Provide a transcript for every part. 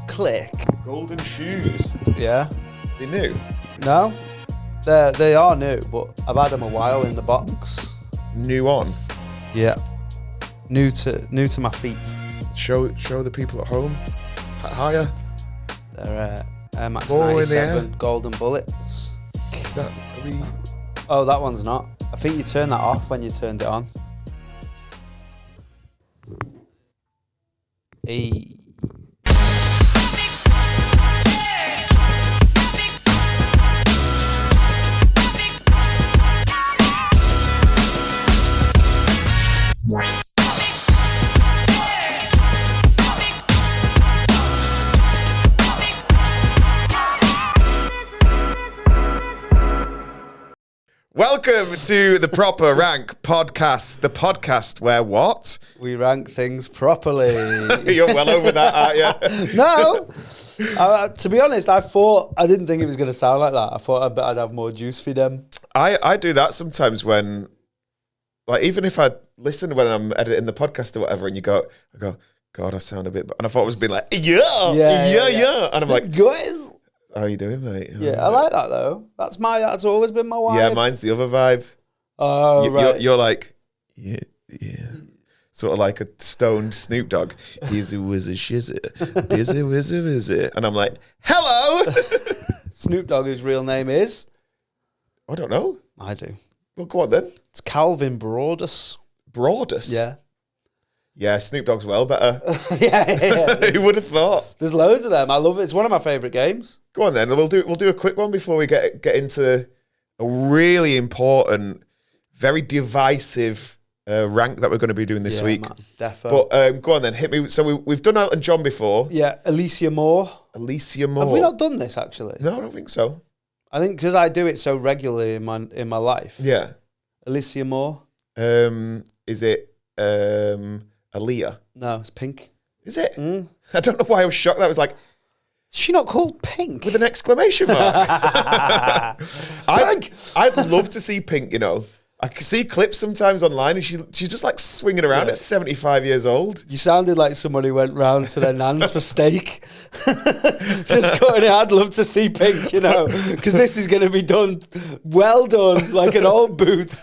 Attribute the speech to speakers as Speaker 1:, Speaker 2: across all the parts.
Speaker 1: Click.
Speaker 2: Golden shoes.
Speaker 1: Yeah.
Speaker 2: They new?
Speaker 1: No, they are new, but I've had them a while in the box.
Speaker 2: New on?
Speaker 1: Yeah. New to my feet.
Speaker 2: Show the people at home. Higher.
Speaker 1: They're Air Max
Speaker 2: Ball in the
Speaker 1: 97 Golden Bullets.
Speaker 2: Is that... Are we...
Speaker 1: Oh, that one's not. I think you turned that off when you turned it on. Hey.
Speaker 2: Welcome to the Proper Rank Podcast, the podcast where what?
Speaker 1: We rank things properly.
Speaker 2: You're well over that, aren't you?
Speaker 1: No. To be honest, I didn't think it was going to sound like that. I thought I'd have more juice for them.
Speaker 2: I do that sometimes when, like, even if I listen when I'm editing the podcast or whatever, and I go, God, I sound a bit, and I thought I was being like, yeah. And I'm like,
Speaker 1: guys.
Speaker 2: how are you doing, mate?
Speaker 1: Yeah, I like that though. That's always been my vibe.
Speaker 2: Yeah, mine's the other vibe.
Speaker 1: Oh, right.
Speaker 2: You're like, yeah. Sort of like a stoned Snoop Dogg. He's a wizard shizzer. Busy wizard. And I'm like, hello.
Speaker 1: Snoop Dogg, whose real name is?
Speaker 2: I don't know.
Speaker 1: I do.
Speaker 2: Well, go on then.
Speaker 1: It's Calvin Broadus.
Speaker 2: Broadus?
Speaker 1: Yeah.
Speaker 2: Yeah, Snoop Dogg's well better.
Speaker 1: yeah.
Speaker 2: Who would have thought?
Speaker 1: There's loads of them. I love it. It's one of my favourite games.
Speaker 2: Go on then. We'll do a quick one before we get into a really important, very divisive rank that we're going to be doing this week.
Speaker 1: Man, defo.
Speaker 2: But go on then, hit me. So we've done Elton John before.
Speaker 1: Yeah, Alicia Moore.
Speaker 2: Alicia Moore.
Speaker 1: Have we not done this actually?
Speaker 2: No, I don't think so.
Speaker 1: I think because I do it so regularly in my life.
Speaker 2: Yeah.
Speaker 1: Alicia Moore.
Speaker 2: Is it Aaliyah?
Speaker 1: No, it's Pink.
Speaker 2: Is it? I don't know why I was shocked. That was like,
Speaker 1: is she not called Pink?
Speaker 2: with an exclamation mark. I'd love to see Pink, you know. I can see clips sometimes online and she's just like swinging around at 75 years old.
Speaker 1: You sounded like someone who went round to their nan's for steak. Just cutting it. I'd love to see Pink, you know, because this is going to be done, well done, like an old boot.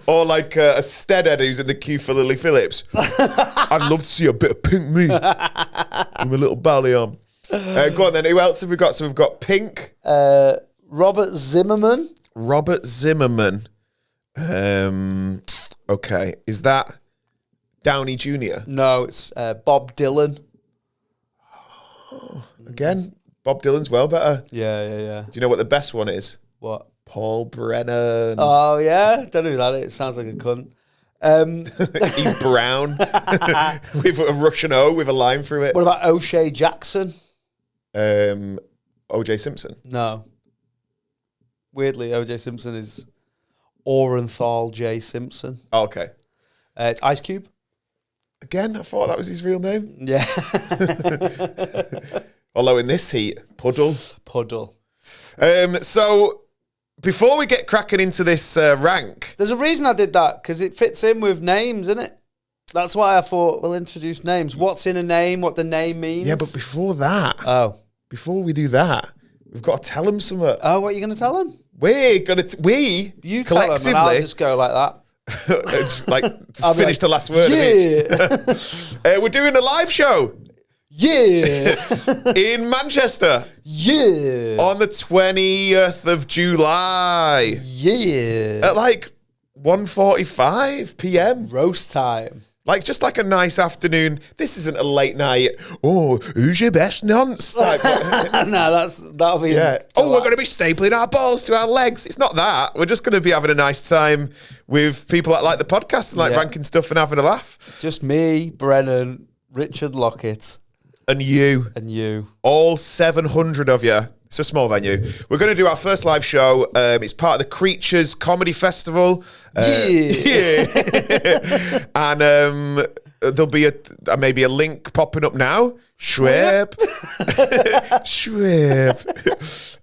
Speaker 2: Or like a steadhead who's in the queue for Lily Phillips. I'd love to see a bit of Pink me. With my little belly on. Go on then, who else have we got? So we've got Pink.
Speaker 1: Robert Zimmerman.
Speaker 2: Okay, is that Downey Jr.?
Speaker 1: No, it's Bob Dylan.
Speaker 2: Again, Bob Dylan's well better.
Speaker 1: Yeah.
Speaker 2: Do you know what the best one is?
Speaker 1: What?
Speaker 2: Paul Brennan.
Speaker 1: Oh, yeah? Don't know who that is. It sounds like a cunt.
Speaker 2: He's brown with a Russian O with a line through it.
Speaker 1: What about O'Shea Jackson?
Speaker 2: O.J. Simpson.
Speaker 1: No. Weirdly, O.J. Simpson is Orenthal J. Simpson.
Speaker 2: Oh, okay.
Speaker 1: It's Ice Cube.
Speaker 2: Again, I thought that was his real name.
Speaker 1: Yeah.
Speaker 2: Although in this heat, Puddle. So before we get cracking into this rank,
Speaker 1: there's a reason I did that, because it fits in with names, isn't it? That's why I thought we'll introduce names. What's in a name, what the name means.
Speaker 2: Yeah, but before we do that, we've got to tell them something.
Speaker 1: Oh, what are you going to tell them?
Speaker 2: We're going to,
Speaker 1: you
Speaker 2: collectively,
Speaker 1: tell them and I'll just go like that.
Speaker 2: Just like finish the last word of it. We're doing a live show.
Speaker 1: Yeah.
Speaker 2: In Manchester.
Speaker 1: Yeah.
Speaker 2: On the 20th of July.
Speaker 1: Yeah.
Speaker 2: At like 1:45 p.m.
Speaker 1: Roast time.
Speaker 2: Like, just like a nice afternoon. This isn't a late night, who's your best nonce type.
Speaker 1: No, that'll be...
Speaker 2: Yeah. We're going to be stapling our balls to our legs. It's not that. We're just going to be having a nice time with people that like the podcast and like ranking stuff and having a laugh.
Speaker 1: Just me, Brennan, Richard Lockett.
Speaker 2: And you. All 700 of you. It's a small venue. We're going to do our first live show. It's part of the Creatures Comedy Festival.
Speaker 1: Yeah.
Speaker 2: And there'll be maybe a link popping up now. Schwab.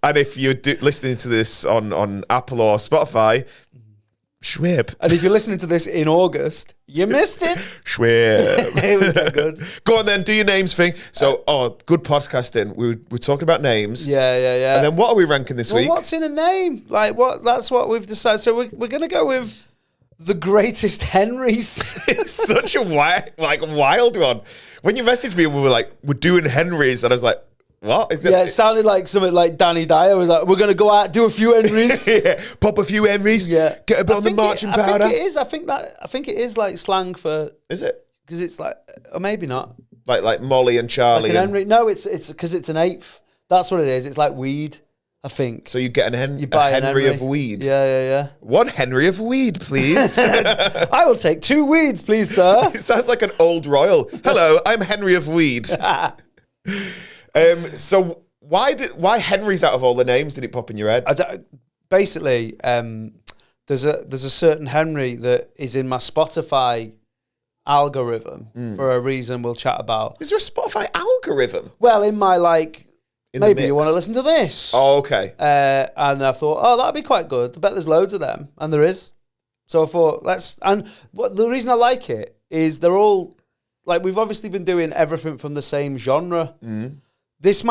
Speaker 2: And if you're listening to this on Apple or Spotify, Schwib.
Speaker 1: And if you're listening to this in August, you missed it.
Speaker 2: Schwib.
Speaker 1: It was that good.
Speaker 2: Go on then, do your names thing. So, good podcasting. We're talking about names.
Speaker 1: Yeah.
Speaker 2: And then what are we ranking this week?
Speaker 1: What's in a name? Like, what? That's what we've decided. So we're going to go with the greatest Henrys.
Speaker 2: It's such a wild one. When you messaged me and we were like, we're doing Henrys, and I was like, what? Is that?
Speaker 1: Yeah, it sounded like something like Danny Dyer was like, we're going to go out, do a few Henrys.
Speaker 2: Yeah, pop a few Henrys.
Speaker 1: Yeah.
Speaker 2: Get a bit on the marching powder.
Speaker 1: I think it is. I think it is like slang for.
Speaker 2: Is it?
Speaker 1: Because it's like, or maybe not.
Speaker 2: Like Molly and Charlie.
Speaker 1: Like an Henry. No, it's because it's an eighth. That's what it is. It's like weed, I think.
Speaker 2: So you get you
Speaker 1: buy
Speaker 2: a Henry of weed.
Speaker 1: Yeah.
Speaker 2: 1 Henry of weed, please.
Speaker 1: I will take 2 weeds, please, sir.
Speaker 2: It sounds like an old royal. Hello, I'm Henry of weed. So why Henry's out of all the names? Did it pop in your head?
Speaker 1: Basically, there's a certain Henry that is in my Spotify algorithm for a reason we'll chat about.
Speaker 2: Is there a Spotify algorithm?
Speaker 1: Well, in my
Speaker 2: In
Speaker 1: maybe you want to listen to this.
Speaker 2: Oh, okay.
Speaker 1: And I thought, that'd be quite good. I bet there's loads of them, and there is. So I thought, the reason I like it is they're all, like, we've obviously been doing everything from the same genre. Mm. This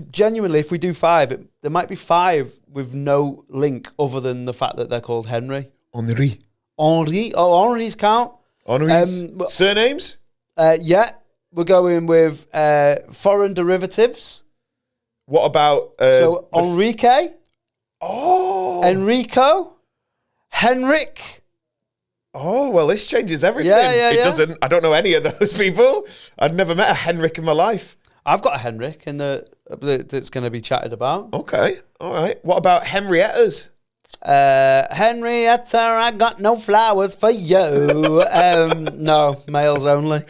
Speaker 1: genuinely, if we do 5, there might be 5 with no link other than the fact that they're called Henry.
Speaker 2: Henry.
Speaker 1: Henry's count.
Speaker 2: Henry's. Surnames?
Speaker 1: Yeah, we're going with foreign derivatives.
Speaker 2: What about...
Speaker 1: so, Enrique. Enrico. Henrik.
Speaker 2: Oh, well, this changes everything.
Speaker 1: Yeah.
Speaker 2: It doesn't... I don't know any of those people. I'd never met a Henrik in my life.
Speaker 1: I've got a Henrik that's going to be chatted about.
Speaker 2: Okay, all right. What about Henriettas?
Speaker 1: Henrietta, I got no flowers for you. No, males only.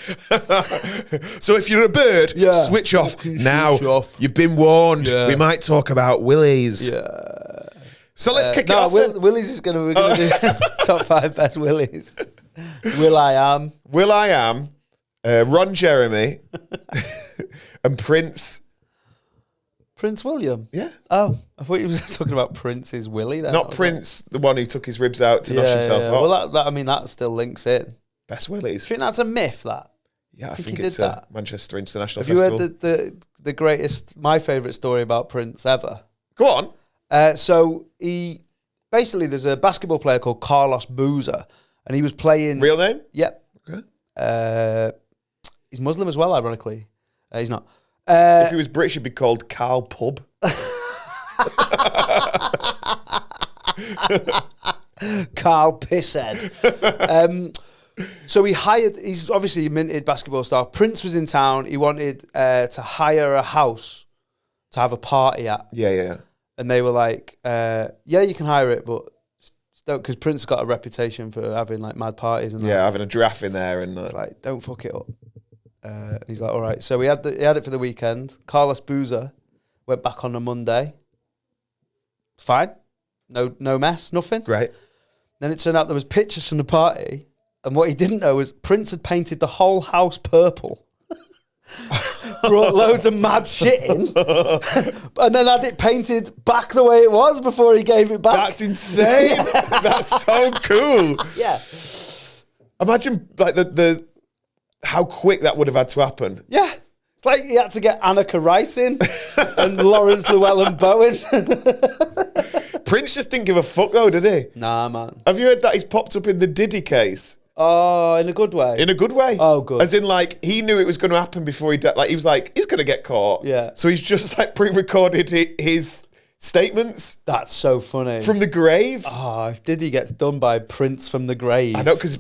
Speaker 2: So if you're a bird, switch off now. You've been warned. Yeah. We might talk about willies.
Speaker 1: Yeah.
Speaker 2: So let's kick it off.
Speaker 1: Willies is we're going to do top 5 best willies. Will.i.am,
Speaker 2: Ron Jeremy, and Prince.
Speaker 1: Prince William?
Speaker 2: Yeah.
Speaker 1: Oh, I thought you were talking about Prince's Willie then.
Speaker 2: Not Prince, the one who took his ribs out to nosh himself off.
Speaker 1: Well, that still links in.
Speaker 2: Best Willies.
Speaker 1: Do you think that's a myth, that?
Speaker 2: Yeah, I think it's a Manchester International
Speaker 1: Festival.
Speaker 2: Festival.
Speaker 1: Have you heard the greatest, my favourite story about Prince ever?
Speaker 2: Go on.
Speaker 1: So there's a basketball player called Carlos Boozer, and he was playing...
Speaker 2: Real name?
Speaker 1: Yep.
Speaker 2: Okay.
Speaker 1: He's Muslim as well, ironically. He's not.
Speaker 2: If he was British, he'd be called Carl Pub.
Speaker 1: Carl Pisshead. So he's obviously a minted basketball star. Prince was in town. He wanted to hire a house to have a party at.
Speaker 2: Yeah.
Speaker 1: And they were like, you can hire it, but don't, because Prince got a reputation for having like mad parties and
Speaker 2: having a giraffe in there. And
Speaker 1: it's like, don't fuck it up. He's like, all right. So he had it for the weekend. Carlos Boozer went back on a Monday. Fine. No mess, nothing.
Speaker 2: Great.
Speaker 1: Then it turned out there was pictures from the party, and what he didn't know was Prince had painted the whole house purple. Brought loads of mad shit in, and then had it painted back the way it was before he gave it back.
Speaker 2: That's insane. That's so cool.
Speaker 1: Yeah.
Speaker 2: Imagine like the how quick that would have had to happen.
Speaker 1: Yeah. It's like he had to get Annika Rice in and Lawrence Llewellyn Bowen.
Speaker 2: Prince just didn't give a fuck though, did he?
Speaker 1: Nah, man.
Speaker 2: Have you heard that he's popped up in the Diddy case?
Speaker 1: Oh, in a good way.
Speaker 2: In a good way.
Speaker 1: Oh, good.
Speaker 2: As in, like, he knew it was going to happen before he died. Like, he was like, he's going to get caught.
Speaker 1: Yeah.
Speaker 2: So he's just, like, pre-recorded his statements.
Speaker 1: That's so funny.
Speaker 2: From the grave.
Speaker 1: Oh, if Diddy gets done by Prince from the grave.
Speaker 2: I know, because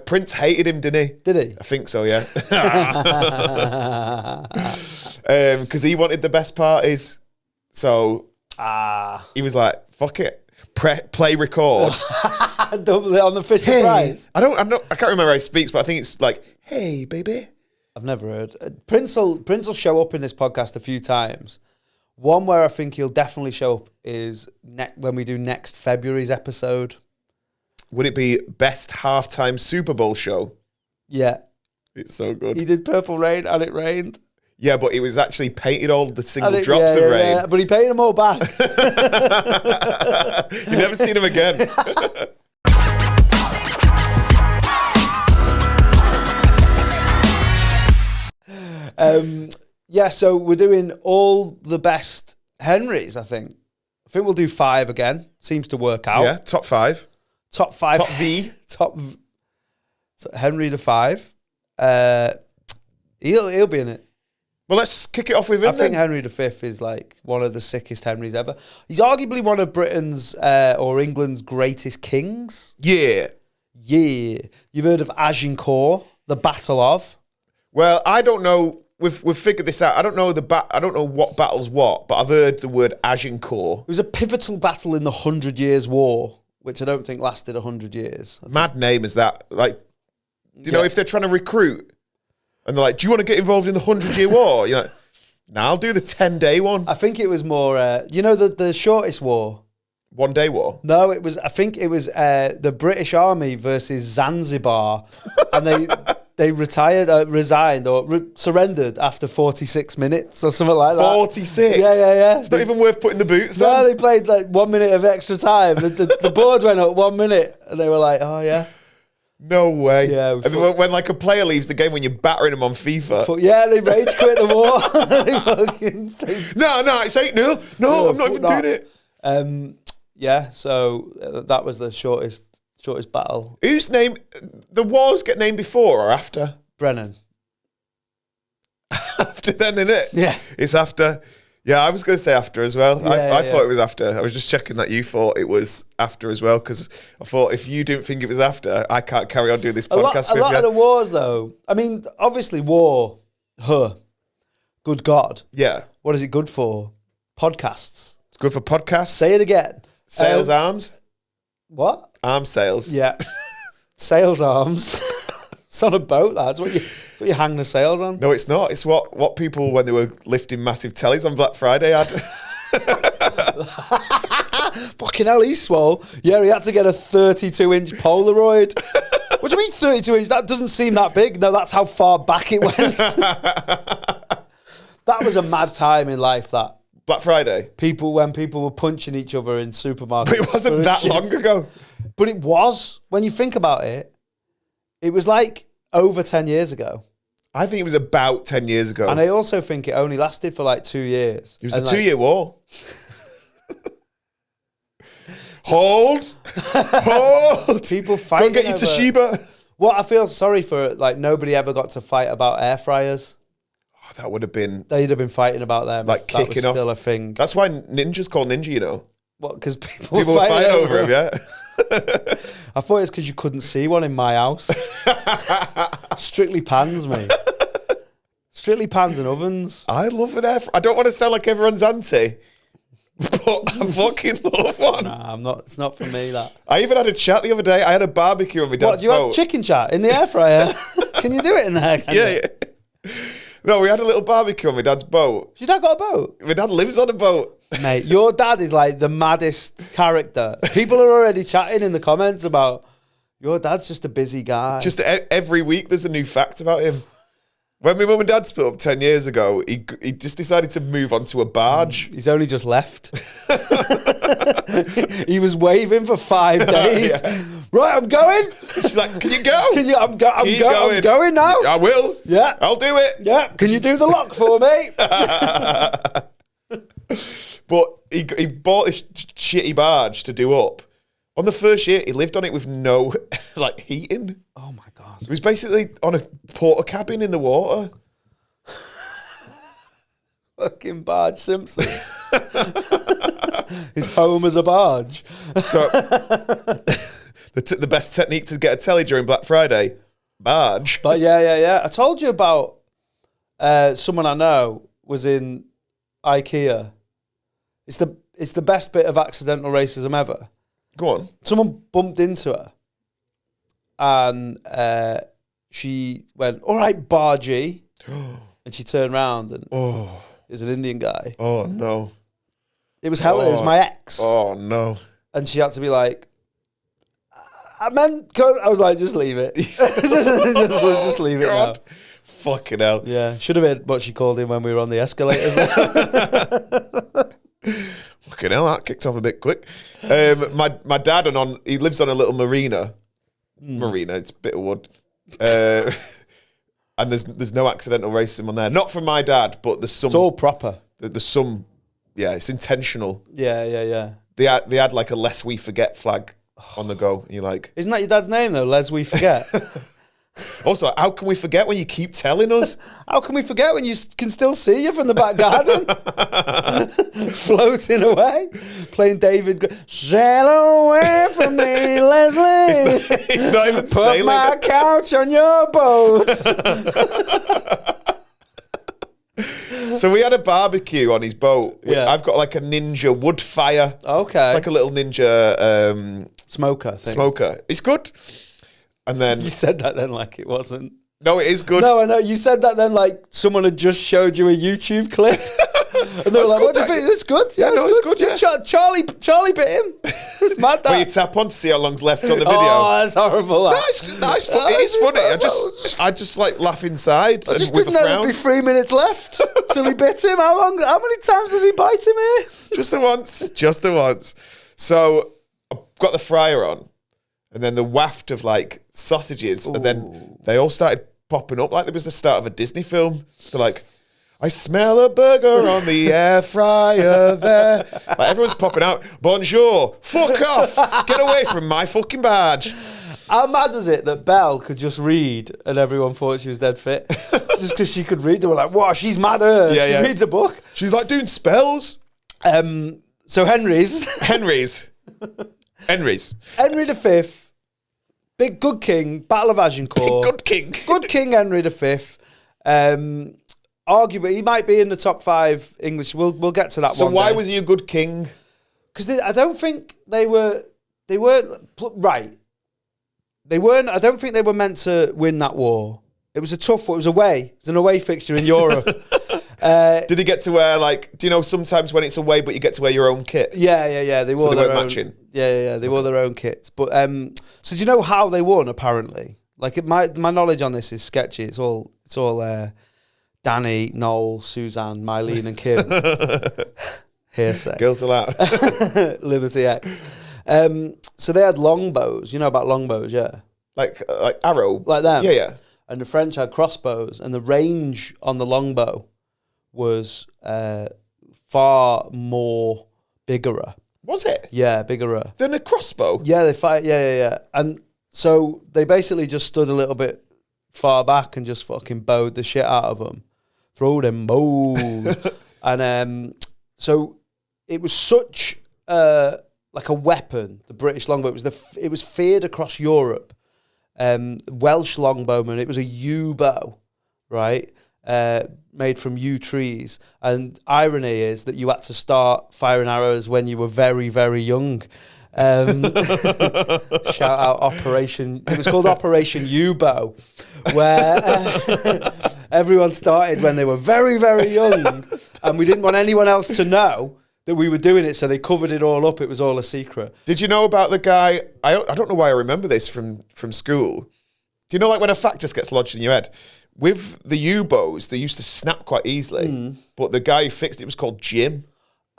Speaker 2: Prince hated him, didn't he?
Speaker 1: Did he?
Speaker 2: I think so, yeah. Because he wanted the best parties. So he was like, fuck it. Play record.
Speaker 1: Double it on the Fisher Prize.
Speaker 2: I can't remember how he speaks, but I think it's like, hey, baby.
Speaker 1: I've never heard. Prince will show up in this podcast a few times. One where I think he'll definitely show up is when we do next February's episode.
Speaker 2: Would it be best halftime Super Bowl show?
Speaker 1: Yeah.
Speaker 2: It's so good.
Speaker 1: He did Purple Rain and it rained.
Speaker 2: Yeah, but it was actually painted all the single drops of rain.
Speaker 1: Yeah, but he painted them all back.
Speaker 2: You never seen him again.
Speaker 1: Yeah, so we're doing all the best Henrys, I think. I think we'll do 5 again. Seems to work out.
Speaker 2: Yeah, top 5.
Speaker 1: Top 5.
Speaker 2: Top V.
Speaker 1: So Henry the 5. He'll be in it.
Speaker 2: Well, let's kick it off with him.
Speaker 1: I think Henry V is like one of the sickest Henrys ever. He's arguably one of Britain's or England's greatest kings.
Speaker 2: Yeah.
Speaker 1: Yeah. You've heard of Agincourt, the Battle of?
Speaker 2: Well, I don't know. We've figured this out. I don't know I don't know what battle's what, but I've heard the word Agincourt.
Speaker 1: It was a pivotal battle in the 100 Years' War, which I don't think lasted 100 years.
Speaker 2: Mad name is that. Like, do you know if they're trying to recruit and they're like, do you want to get involved in the 100-year war? You're like, nah, I'll do the 10-day one.
Speaker 1: I think it was more, the shortest war.
Speaker 2: 1-day war?
Speaker 1: No, I think it was the British Army versus Zanzibar. And they resigned or surrendered after 46 minutes or something like that.
Speaker 2: 46?
Speaker 1: Yeah.
Speaker 2: It's not even worth putting the boots on.
Speaker 1: No, they played like 1 minute of extra time. The board went up 1 minute and they were like, oh yeah.
Speaker 2: No way.
Speaker 1: Yeah.
Speaker 2: When like a player leaves the game when you're battering him on FIFA.
Speaker 1: Yeah, they rage quit the war.
Speaker 2: No, it's 8-0. No, I'm not even doing it.
Speaker 1: Yeah, so that was the shortest battle.
Speaker 2: Whose name? The wars get named before or after?
Speaker 1: Brennan.
Speaker 2: After then, innit?
Speaker 1: Yeah.
Speaker 2: It's after. Yeah, I was going to say after as well. I thought it was after. I was just checking that you thought it was after as well, because I thought if you didn't think it was after, I can't carry on doing this podcast with you.
Speaker 1: A lot of the wars, though, I mean, obviously war, good God.
Speaker 2: Yeah.
Speaker 1: What is it good for? Podcasts.
Speaker 2: It's good for podcasts.
Speaker 1: Say it again.
Speaker 2: Sales arms.
Speaker 1: What?
Speaker 2: Arm sales.
Speaker 1: Yeah. Sales arms. It's on a boat, that's what you hang the sails on.
Speaker 2: No, it's not. It's what people, when they were lifting massive tellies on Black Friday, had.
Speaker 1: Fucking hell, he's swole. Yeah, he had to get a 32-inch Polaroid. What do you mean 32 inch? That doesn't seem that big. No, that's how far back it went. That was a mad time in life, that.
Speaker 2: Black Friday?
Speaker 1: When people were punching each other in supermarkets.
Speaker 2: But it wasn't that long ago.
Speaker 1: But it was. When you think about it, it was like over 10 years ago.
Speaker 2: I think it was about 10 years ago.
Speaker 1: And I also think it only lasted for like 2 years.
Speaker 2: It was the 2-year war. Hold.
Speaker 1: People fighting.
Speaker 2: Go get your Toshiba.
Speaker 1: What I feel sorry for, like, nobody ever got to fight about air fryers.
Speaker 2: Oh, that would have been.
Speaker 1: They'd have been fighting about them.
Speaker 2: Like kicking
Speaker 1: that was
Speaker 2: off.
Speaker 1: Still a thing.
Speaker 2: That's why Ninja's called Ninja, you know.
Speaker 1: What? Because people
Speaker 2: were fighting over him, yeah.
Speaker 1: I thought it's because you couldn't see one in my house. Strictly pans, mate. Strictly pans and ovens.
Speaker 2: I love an air fryer. I don't want to sound like everyone's auntie, but I fucking love one.
Speaker 1: Nah, I'm not. It's not for me, that.
Speaker 2: I even had a chat the other day. I had a barbecue on my dad's
Speaker 1: boat. What, do you have chicken chat in the air fryer? Can you do it in there?
Speaker 2: Yeah. No, we had a little barbecue on my dad's boat.
Speaker 1: Your dad got a boat?
Speaker 2: My dad lives on a boat.
Speaker 1: Mate, your dad is like the maddest character. People are already chatting in the comments about your dad's just a busy guy.
Speaker 2: Just every week there's a new fact about him. When my mum and dad split up 10 years ago, he just decided to move onto a barge.
Speaker 1: He's only just left. He was waving for 5 days. Yeah. Right, I'm going.
Speaker 2: She's like, can you go?
Speaker 1: I'm going now.
Speaker 2: I will.
Speaker 1: Yeah.
Speaker 2: I'll do it.
Speaker 1: Yeah. Can you do the lock for me?
Speaker 2: But he bought this shitty barge to do up. On the first year, he lived on it with no like heating.
Speaker 1: Oh my God.
Speaker 2: He was basically on a porter cabin in the water.
Speaker 1: Fucking Barge Simpson. His home as a barge.
Speaker 2: So the best technique to get a telly during Black Friday, barge.
Speaker 1: But yeah. I told you about someone I know was in IKEA. It's the best bit of accidental racism ever.
Speaker 2: Go on.
Speaker 1: Someone bumped into her and she went, all right, bargee. And she turned around and it was an Indian guy.
Speaker 2: Oh, no.
Speaker 1: It was Helen. It was my ex.
Speaker 2: Oh, no.
Speaker 1: And she had to be like, I meant, cause I was like, just leave it. just leave it now.
Speaker 2: Fucking hell.
Speaker 1: Yeah, should have been what she called him when we were on the escalators.
Speaker 2: Fucking hell, that kicked off a bit quick. My dad, he lives on a little marina. Marina, it's a bit of wood. And there's no accidental racism on there. Not from my dad, but there's some.
Speaker 1: It's all proper.
Speaker 2: There's some. Yeah, it's intentional.
Speaker 1: Yeah.
Speaker 2: They had like a "Lest We Forget" flag on the go. And you're like,
Speaker 1: isn't that your dad's name though? Les We Forget.
Speaker 2: Also, how can we forget when you keep telling us?
Speaker 1: How can we forget when you can still see you from the back garden? Floating away, playing David. Sail away from me, Leslie.
Speaker 2: It's not even
Speaker 1: Put
Speaker 2: sailing.
Speaker 1: my couch on your boat.
Speaker 2: So we had a barbecue on his boat.
Speaker 1: Yeah.
Speaker 2: I've got like a ninja wood fire.
Speaker 1: Okay.
Speaker 2: It's like a little ninja
Speaker 1: Smoker thing.
Speaker 2: smoker. It's good. And then
Speaker 1: You said that then like it wasn't.
Speaker 2: no, it is good.
Speaker 1: No, I know. You said that then like someone had just showed you a YouTube clip. And they were like,
Speaker 2: good,
Speaker 1: what do you think? It's good.
Speaker 2: Yeah, no, it's good, yeah.
Speaker 1: Charlie bit him. It's mad that.
Speaker 2: Where you tap on to see how long's left on the video.
Speaker 1: Oh, that's horrible.
Speaker 2: No, it's funny. It is funny. I just like laugh inside.
Speaker 1: I just
Speaker 2: with
Speaker 1: didn't
Speaker 2: a
Speaker 1: know
Speaker 2: frown.
Speaker 1: there'd be 3 minutes left till he bit him. How many times does he bite him here?
Speaker 2: Just the once. Just the once. So I've got the fryer on, and then the waft of like sausages, and then they all started popping up like it was the start of a Disney film. They're like, I smell a burger on the air fryer there. Like everyone's popping out. Bonjour. Fuck off. Get away from my fucking barge.
Speaker 1: How mad was it that Belle could just read and everyone thought she was dead fit? Just because she could read. They were like, wow, she's madder.
Speaker 2: Yeah,
Speaker 1: she
Speaker 2: yeah.
Speaker 1: reads a book.
Speaker 2: She's like doing spells.
Speaker 1: So Henry's.
Speaker 2: Henry's.
Speaker 1: Henry V, big good king, Battle of Agincourt.
Speaker 2: Good king.
Speaker 1: Good King Henry V. Arguably, he might be in the top 5 English. We'll get to that
Speaker 2: So
Speaker 1: one
Speaker 2: why
Speaker 1: day.
Speaker 2: was he a good king?
Speaker 1: Because I don't think they weren't right. They weren't. I don't think they were meant to win that war. It was a tough war. It was away. It was an away fixture in Europe.
Speaker 2: Did he get to wear like? Do you know sometimes when it's away, but you get to wear your own kit?
Speaker 1: Yeah. They wore
Speaker 2: they
Speaker 1: their
Speaker 2: weren't
Speaker 1: own,
Speaker 2: matching?
Speaker 1: Yeah. They wore their own kits. But so do you know how they won? Apparently, like my knowledge on this is sketchy. It's all Danny, Noel, Suzanne, Mylene, and Kim. Hearsay.
Speaker 2: Girls allowed.
Speaker 1: Liberty X. So they had longbows. You know about longbows, yeah?
Speaker 2: like arrow.
Speaker 1: Like them.
Speaker 2: Yeah.
Speaker 1: And the French had crossbows, and the range on the longbow was far more bigger.
Speaker 2: Was it?
Speaker 1: Yeah, bigger.
Speaker 2: Than a crossbow?
Speaker 1: Yeah, they fight. Yeah. And so they basically just stood a little bit far back and just fucking bowed the shit out of them. Throw them bows. And so it was such like a weapon, the British longbow. It was feared across Europe. Welsh longbowmen, it was a yew bow, right? Made from yew trees. And irony is that you had to start firing arrows when you were very, very young. Shout out Operation. It was called Operation U-Bow, where everyone started when they were very, very young, and we didn't want anyone else to know that we were doing it, so they covered it all up. It was all a secret.
Speaker 2: Did you know about the guy? I don't know why I remember this from school. Do you know like when a fact just gets lodged in your head? With the U-bows, they used to snap quite easily, but the guy who fixed it was called Jim.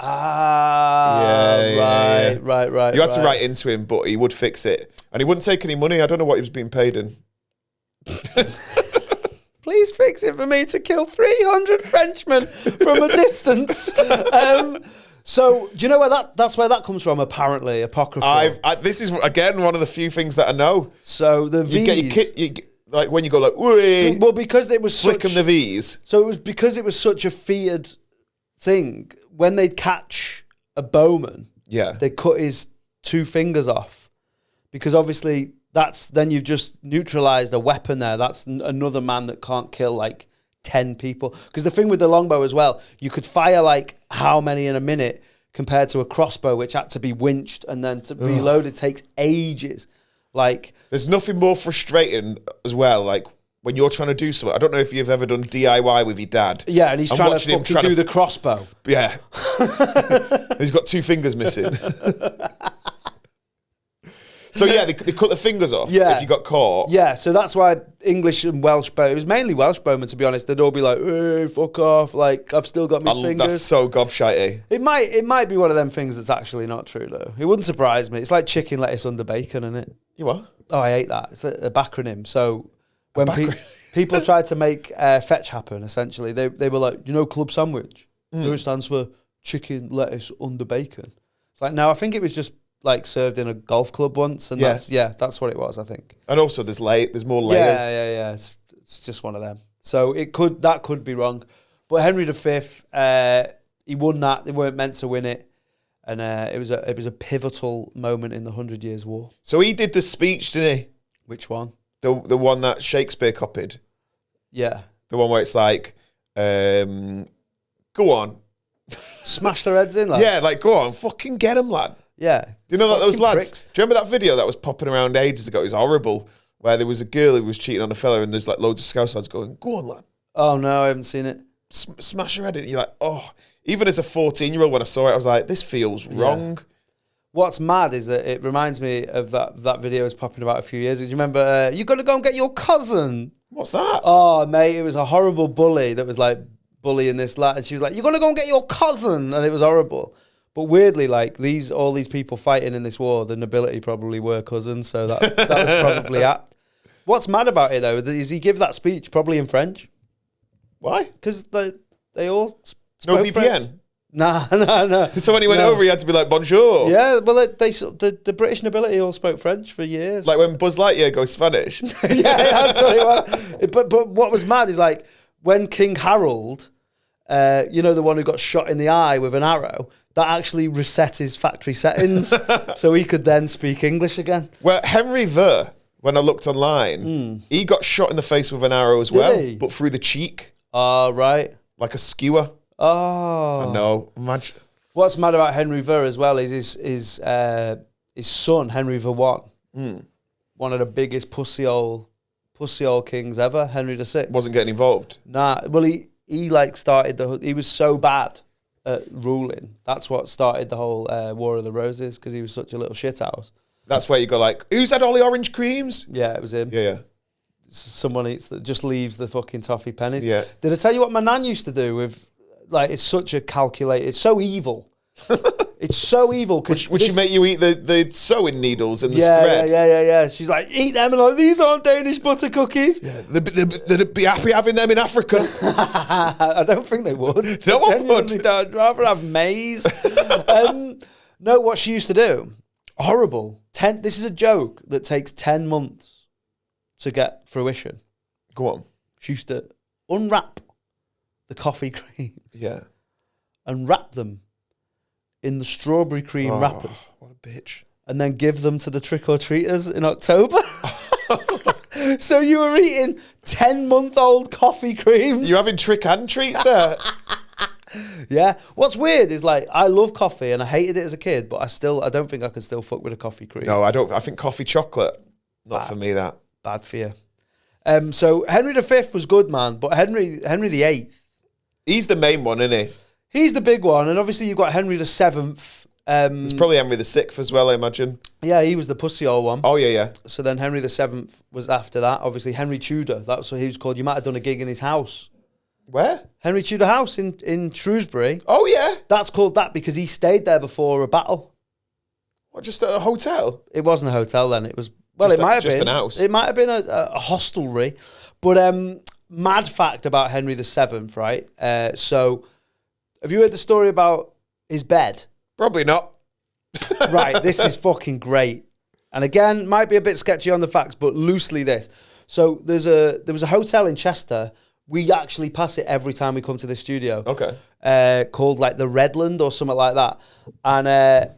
Speaker 1: Right.
Speaker 2: You had to write into him, but he would fix it. And he wouldn't take any money. I don't know what he was being paid in.
Speaker 1: Please fix it for me to kill 300 Frenchmen from a distance. So, do you know where that's where that comes from, apparently, apocryphal.
Speaker 2: This is, again, one of the few things that I know.
Speaker 1: So, the V's...
Speaker 2: You get your kit, like when you go like, ooh,
Speaker 1: well, because it was
Speaker 2: flick them the V's.
Speaker 1: So, it was because it was such a feared thing, when they'd catch a bowman, they'd cut his 2 fingers off. Because obviously, then you've just neutralised a weapon there. That's another man that can't kill like 10 people. Because the thing with the longbow as well, you could fire like how many in a minute compared to a crossbow, which had to be winched and then to be loaded takes ages. Like,
Speaker 2: there's nothing more frustrating as well, like when you're trying to do something. I don't know if you've ever done DIY with your dad.
Speaker 1: Yeah, and he's trying to fucking do the crossbow.
Speaker 2: Yeah. He's got 2 fingers missing. So yeah, they cut the fingers off if you got caught.
Speaker 1: Yeah, so that's why English and Welsh it was mainly Welsh bowmen, to be honest. They'd all be like, hey, fuck off, like, I've still got my fingers.
Speaker 2: That's so gobshite.
Speaker 1: It might be one of them things that's actually not true, though. It wouldn't surprise me. It's like chicken lettuce under bacon, isn't it?
Speaker 2: You what?
Speaker 1: Oh, I hate that. It's a backronym. So when People tried to make fetch happen, essentially. They were like, club sandwich? It stands for chicken, lettuce, under bacon. It's like, no, I think it was just like served in a golf club once, and that's what it was, I think.
Speaker 2: And also there's more layers.
Speaker 1: Yeah. It's just one of them. So that could be wrong. But Henry V, he won that. They weren't meant to win it. And it was a pivotal moment in the 100 Years' War.
Speaker 2: So he did the speech, didn't he?
Speaker 1: Which one?
Speaker 2: The one that Shakespeare copied.
Speaker 1: Yeah.
Speaker 2: The one where it's like, go on.
Speaker 1: Smash their heads in, lad.
Speaker 2: Yeah, like, go on, fucking get them, lad.
Speaker 1: Yeah.
Speaker 2: Do you know that those lads?
Speaker 1: Pricks.
Speaker 2: Do you remember that video that was popping around ages ago? It was horrible, where there was a girl who was cheating on a fella, and there's like loads of Scouse lads going, go on, lad.
Speaker 1: Oh, no, I haven't seen it.
Speaker 2: Smash her head in. You're like, oh. Even as a 14-year-old, when I saw it, I was like, this feels wrong.
Speaker 1: What's mad is that it reminds me of that video was popping about a few years ago. Do you remember, you got to go and get your cousin?
Speaker 2: What's that?
Speaker 1: Oh, mate, it was a horrible bully that was like bullying this lad. And she was like, you're going to go and get your cousin. And it was horrible. But weirdly, like all these people fighting in this war, the nobility probably were cousins. So that was probably apt. What's mad about it, though, is he give that speech probably in French.
Speaker 2: Why?
Speaker 1: Because they all
Speaker 2: No
Speaker 1: spoke
Speaker 2: VPN?
Speaker 1: French. No.
Speaker 2: So when he went over, he had to be like, bonjour.
Speaker 1: Yeah, well, the British nobility all spoke French for years.
Speaker 2: Like when Buzz Lightyear goes Spanish.
Speaker 1: yeah, that's what it was. But what was mad is like when King Harold, the one who got shot in the eye with an arrow, that actually reset his factory settings so he could then speak English again.
Speaker 2: Well, Henry V, when I looked online, he got shot in the face with an arrow as well, but through the cheek.
Speaker 1: Oh, right.
Speaker 2: Like a skewer.
Speaker 1: Oh.
Speaker 2: I know. Imagine.
Speaker 1: What's mad about Henry V as well is his son, Henry VI, one of the biggest pussy-hole kings ever, Henry VI.
Speaker 2: Wasn't getting involved.
Speaker 1: Nah, well, he like started he was so bad at ruling. That's what started the whole War of the Roses, because he was such a little shithouse.
Speaker 2: That's where you go like, who's had all the orange creams?
Speaker 1: Yeah, it was him.
Speaker 2: Yeah.
Speaker 1: Someone eats that, just leaves the fucking toffee pennies.
Speaker 2: Yeah.
Speaker 1: Did I tell you what my nan used to do with, like, it's such a calculated, it's so evil. It's so evil.
Speaker 2: Would she make you eat the sewing needles and the thread?
Speaker 1: Yeah. She's like, eat them, and like, these aren't Danish butter cookies.
Speaker 2: Yeah, they'd be happy having them in Africa.
Speaker 1: I don't think they would.
Speaker 2: No one would.
Speaker 1: I'd rather have maize. No, what she used to do, horrible. This is a joke that takes 10 months to get fruition.
Speaker 2: Go on.
Speaker 1: She used to unwrap the coffee creams.
Speaker 2: Yeah. And
Speaker 1: wrap them in the strawberry cream wrappers.
Speaker 2: What a bitch.
Speaker 1: And then give them to the trick-or-treaters in October. So you were eating 10-month-old coffee creams.
Speaker 2: You're having trick and treats there.
Speaker 1: Yeah. What's weird is, like, I love coffee and I hated it as a kid, but I don't think I can still fuck with a coffee cream.
Speaker 2: No, I don't. I think coffee chocolate, not for me, that.
Speaker 1: Bad for you. So Henry V was good, man, but Henry VIII.
Speaker 2: He's the main one, isn't he?
Speaker 1: He's the big one, and obviously you've got Henry VII.
Speaker 2: It's probably Henry VI as well, I imagine.
Speaker 1: Yeah, he was the pussy old one.
Speaker 2: Oh, yeah.
Speaker 1: So then Henry VII was after that. Obviously, Henry Tudor, that's what he was called. You might have done a gig in his house.
Speaker 2: Where?
Speaker 1: Henry Tudor House in Shrewsbury.
Speaker 2: Oh, yeah.
Speaker 1: That's called that because he stayed there before a battle.
Speaker 2: What, just at a hotel?
Speaker 1: It wasn't a hotel then. It was, well, it might have been.
Speaker 2: Just an house.
Speaker 1: It might have been a hostelry. But mad fact about Henry VII, right? So have you heard the story about his bed?
Speaker 2: Probably not.
Speaker 1: Right, this is fucking great. And again, might be a bit sketchy on the facts, but loosely this. So there was a hotel in Chester. We actually pass it every time we come to the studio.
Speaker 2: Okay.
Speaker 1: Called like the Redland or something like that. And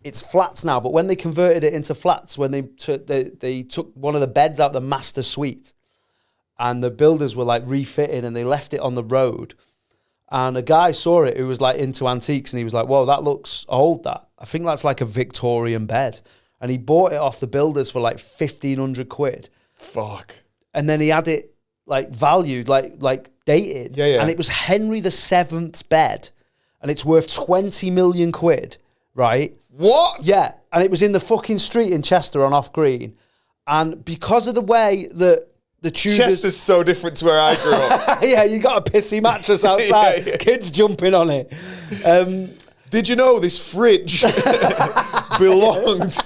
Speaker 1: it's flats now, but when they converted it into flats, when they took one of the beds out of the master suite, and the builders were like refitting and they left it on the road. And a guy saw it who was like into antiques and he was like, whoa, that looks old, that. I think that's like a Victorian bed. And he bought it off the builders for like 1,500 quid.
Speaker 2: Fuck.
Speaker 1: And then he had it like valued, like dated.
Speaker 2: Yeah.
Speaker 1: And it was Henry VII's bed. And it's worth 20 million quid, right?
Speaker 2: What?
Speaker 1: Yeah. And it was in the fucking street in Chester on Off Green. And because of the way that the Tudors...
Speaker 2: Chester's so different to where I grew up.
Speaker 1: Yeah, you got a pissy mattress outside. Yeah. Kids jumping on it.
Speaker 2: Did you know this fridge belonged...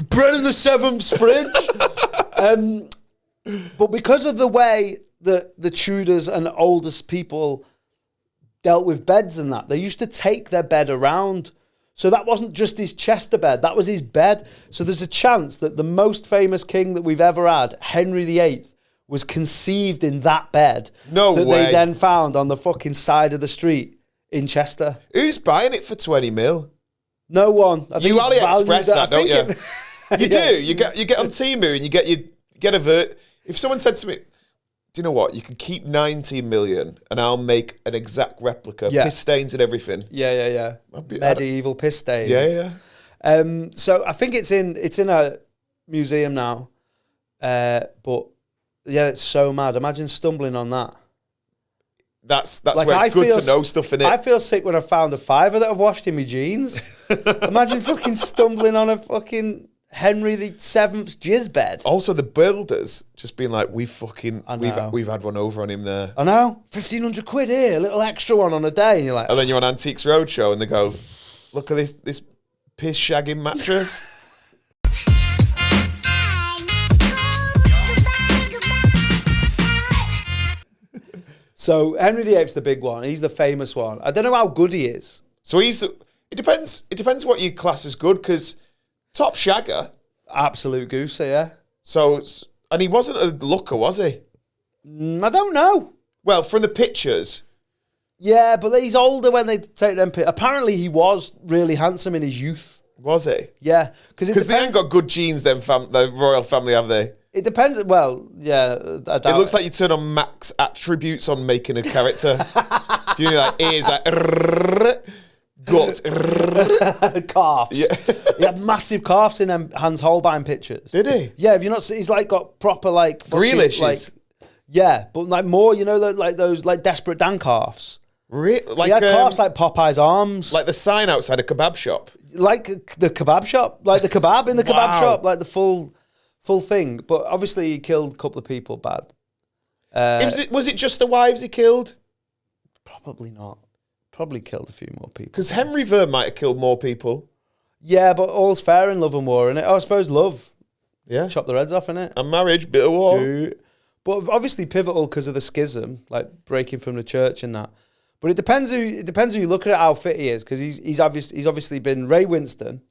Speaker 1: Brennan VII's fridge. But because of the way that the Tudors and oldest people dealt with beds and that, they used to take their bed around. So that wasn't just his Chester bed, that was his bed. So there's a chance that the most famous king that we've ever had, Henry VIII, was conceived in that bed.
Speaker 2: No
Speaker 1: that
Speaker 2: way.
Speaker 1: They then found on the fucking side of the street in Chester.
Speaker 2: Who's buying it for 20 mil?
Speaker 1: No one. I think
Speaker 2: You
Speaker 1: it's
Speaker 2: AliExpress
Speaker 1: valued
Speaker 2: that, don't you? You
Speaker 1: Yeah.
Speaker 2: do. You get on Temu and you get a vert. If someone said to me, do you know what? You can keep 19 million and I'll make an exact replica, piss stains and everything.
Speaker 1: Yeah. Medieval piss stains.
Speaker 2: Yeah.
Speaker 1: So I think it's in a museum now. But yeah, it's so mad. Imagine stumbling on that.
Speaker 2: That's like, where it's good to know stuff in it.
Speaker 1: I feel sick when I found a fiver that I've washed in my jeans. Imagine fucking stumbling on a fucking Henry VII's jizz bed.
Speaker 2: Also, the builders just being like, we've had one over on him there.
Speaker 1: I know, 1,500 quid here, a little extra one on a day, and you're like,
Speaker 2: And then you're on Antiques Roadshow and they go, look at this piss shagging mattress.
Speaker 1: So Henry VIII's the big one. He's the famous one. I don't know how good he is.
Speaker 2: So it depends what you class as good, because top shagger.
Speaker 1: Absolute gooser, yeah.
Speaker 2: So, and he wasn't a looker, was he?
Speaker 1: I don't know.
Speaker 2: Well, from the pictures.
Speaker 1: Yeah, but he's older when they take them. Apparently, he was really handsome in his youth.
Speaker 2: Was he?
Speaker 1: Yeah,
Speaker 2: because they ain't got good genes. The royal family, have they?
Speaker 1: It depends. Well, yeah.
Speaker 2: It looks like you turn on max attributes on making a character. Do you know, like ears, like gut,
Speaker 1: calves. Yeah. He had massive calves in Hans Holbein pictures.
Speaker 2: Did he?
Speaker 1: Yeah. Have you not seen? He's like got proper like
Speaker 2: Grealish,
Speaker 1: like, yeah, but like more. You know, like those like Desperate Dan calves.
Speaker 2: Really? Like
Speaker 1: he had calves like Popeye's arms,
Speaker 2: like the sign outside a kebab shop,
Speaker 1: like the kebab shop, like the kebab in the kebab shop, like the full thing. But obviously, he killed a couple of people bad.
Speaker 2: Was it just the wives he killed?
Speaker 1: Probably not. Probably killed a few more people.
Speaker 2: Because Henry VIII might have killed more people.
Speaker 1: Yeah, but all's fair in love and war, innit? Oh, I suppose love.
Speaker 2: Yeah.
Speaker 1: Chop their heads off, innit?
Speaker 2: And marriage, bit of war.
Speaker 1: Yeah. But obviously pivotal because of the schism, like breaking from the church and that. But it depends who you look at how fit he is, because he's obviously been Ray Winston.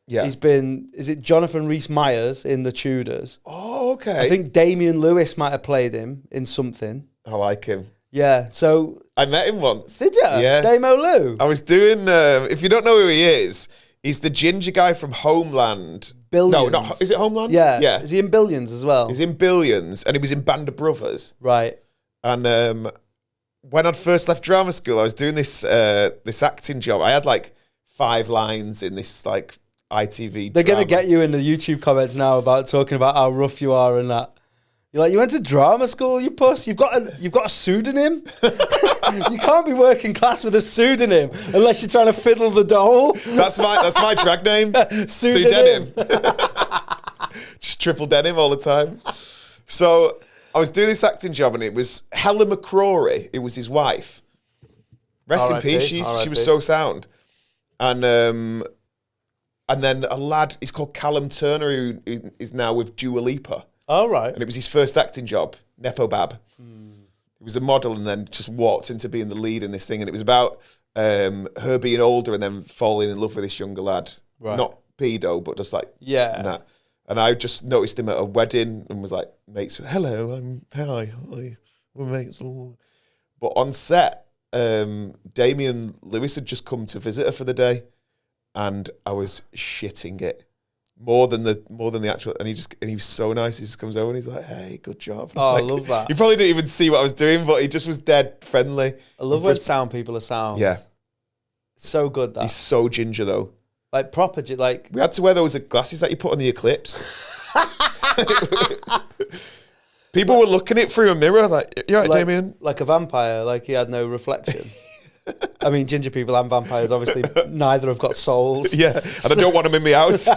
Speaker 2: Yeah.
Speaker 1: He's been, is it Jonathan Rhys-Myers in The Tudors?
Speaker 2: Oh, okay.
Speaker 1: I think Damian Lewis might have played him in something.
Speaker 2: I like him.
Speaker 1: Yeah, so...
Speaker 2: I met him once.
Speaker 1: Did you?
Speaker 2: Yeah.
Speaker 1: Damo Lou?
Speaker 2: I was doing, if you don't know who he is, he's the ginger guy from Homeland.
Speaker 1: Billions.
Speaker 2: No, is it Homeland?
Speaker 1: Yeah.
Speaker 2: Yeah.
Speaker 1: Is he in Billions as well?
Speaker 2: He's in Billions, and he was in Band of Brothers.
Speaker 1: Right.
Speaker 2: And when I'd first left drama school, I was doing this acting job. I had like 5 lines in this like ITV
Speaker 1: They're
Speaker 2: drama.
Speaker 1: going to get you in the YouTube comments now about talking about how rough you are and that. You're like, you went to drama school, you puss. You've got a pseudonym. You can't be working class with a pseudonym unless you're trying to fiddle the dole.
Speaker 2: That's my drag name.
Speaker 1: Pseudonym.
Speaker 2: Just triple denim all the time. So I was doing this acting job, and it was Helen McCrory. It was his wife. Rest in peace. She was so sound. And then a lad, he's called Callum Turner, who is now with Dua Lipa.
Speaker 1: All right.
Speaker 2: And it was his first acting job, Nepo Bab. He was a model and then just walked into being the lead in this thing. And it was about her being older and then falling in love with this younger lad.
Speaker 1: Right.
Speaker 2: Not pedo, but just like
Speaker 1: Yeah.
Speaker 2: And I just noticed him at a wedding and was like, mates, hello, hi, we're mates. But on set, Damian Lewis had just come to visit her for the day, and I was shitting it. More than the actual, and he was so nice. He just comes over and he's like, "Hey, good job."
Speaker 1: Oh,
Speaker 2: like,
Speaker 1: I love that.
Speaker 2: You probably didn't even see what I was doing, but he just was dead friendly.
Speaker 1: I love when sound people are sound.
Speaker 2: Yeah,
Speaker 1: It's so good that.
Speaker 2: he's so ginger though.
Speaker 1: Like proper, like
Speaker 2: We had to wear those glasses that you put on the eclipse. People were looking at it through a mirror, like, "You all right, Damien?"
Speaker 1: like a vampire, like he had no reflection. I mean, ginger people and vampires, obviously, neither have got souls.
Speaker 2: Yeah, and I don't want them in my house.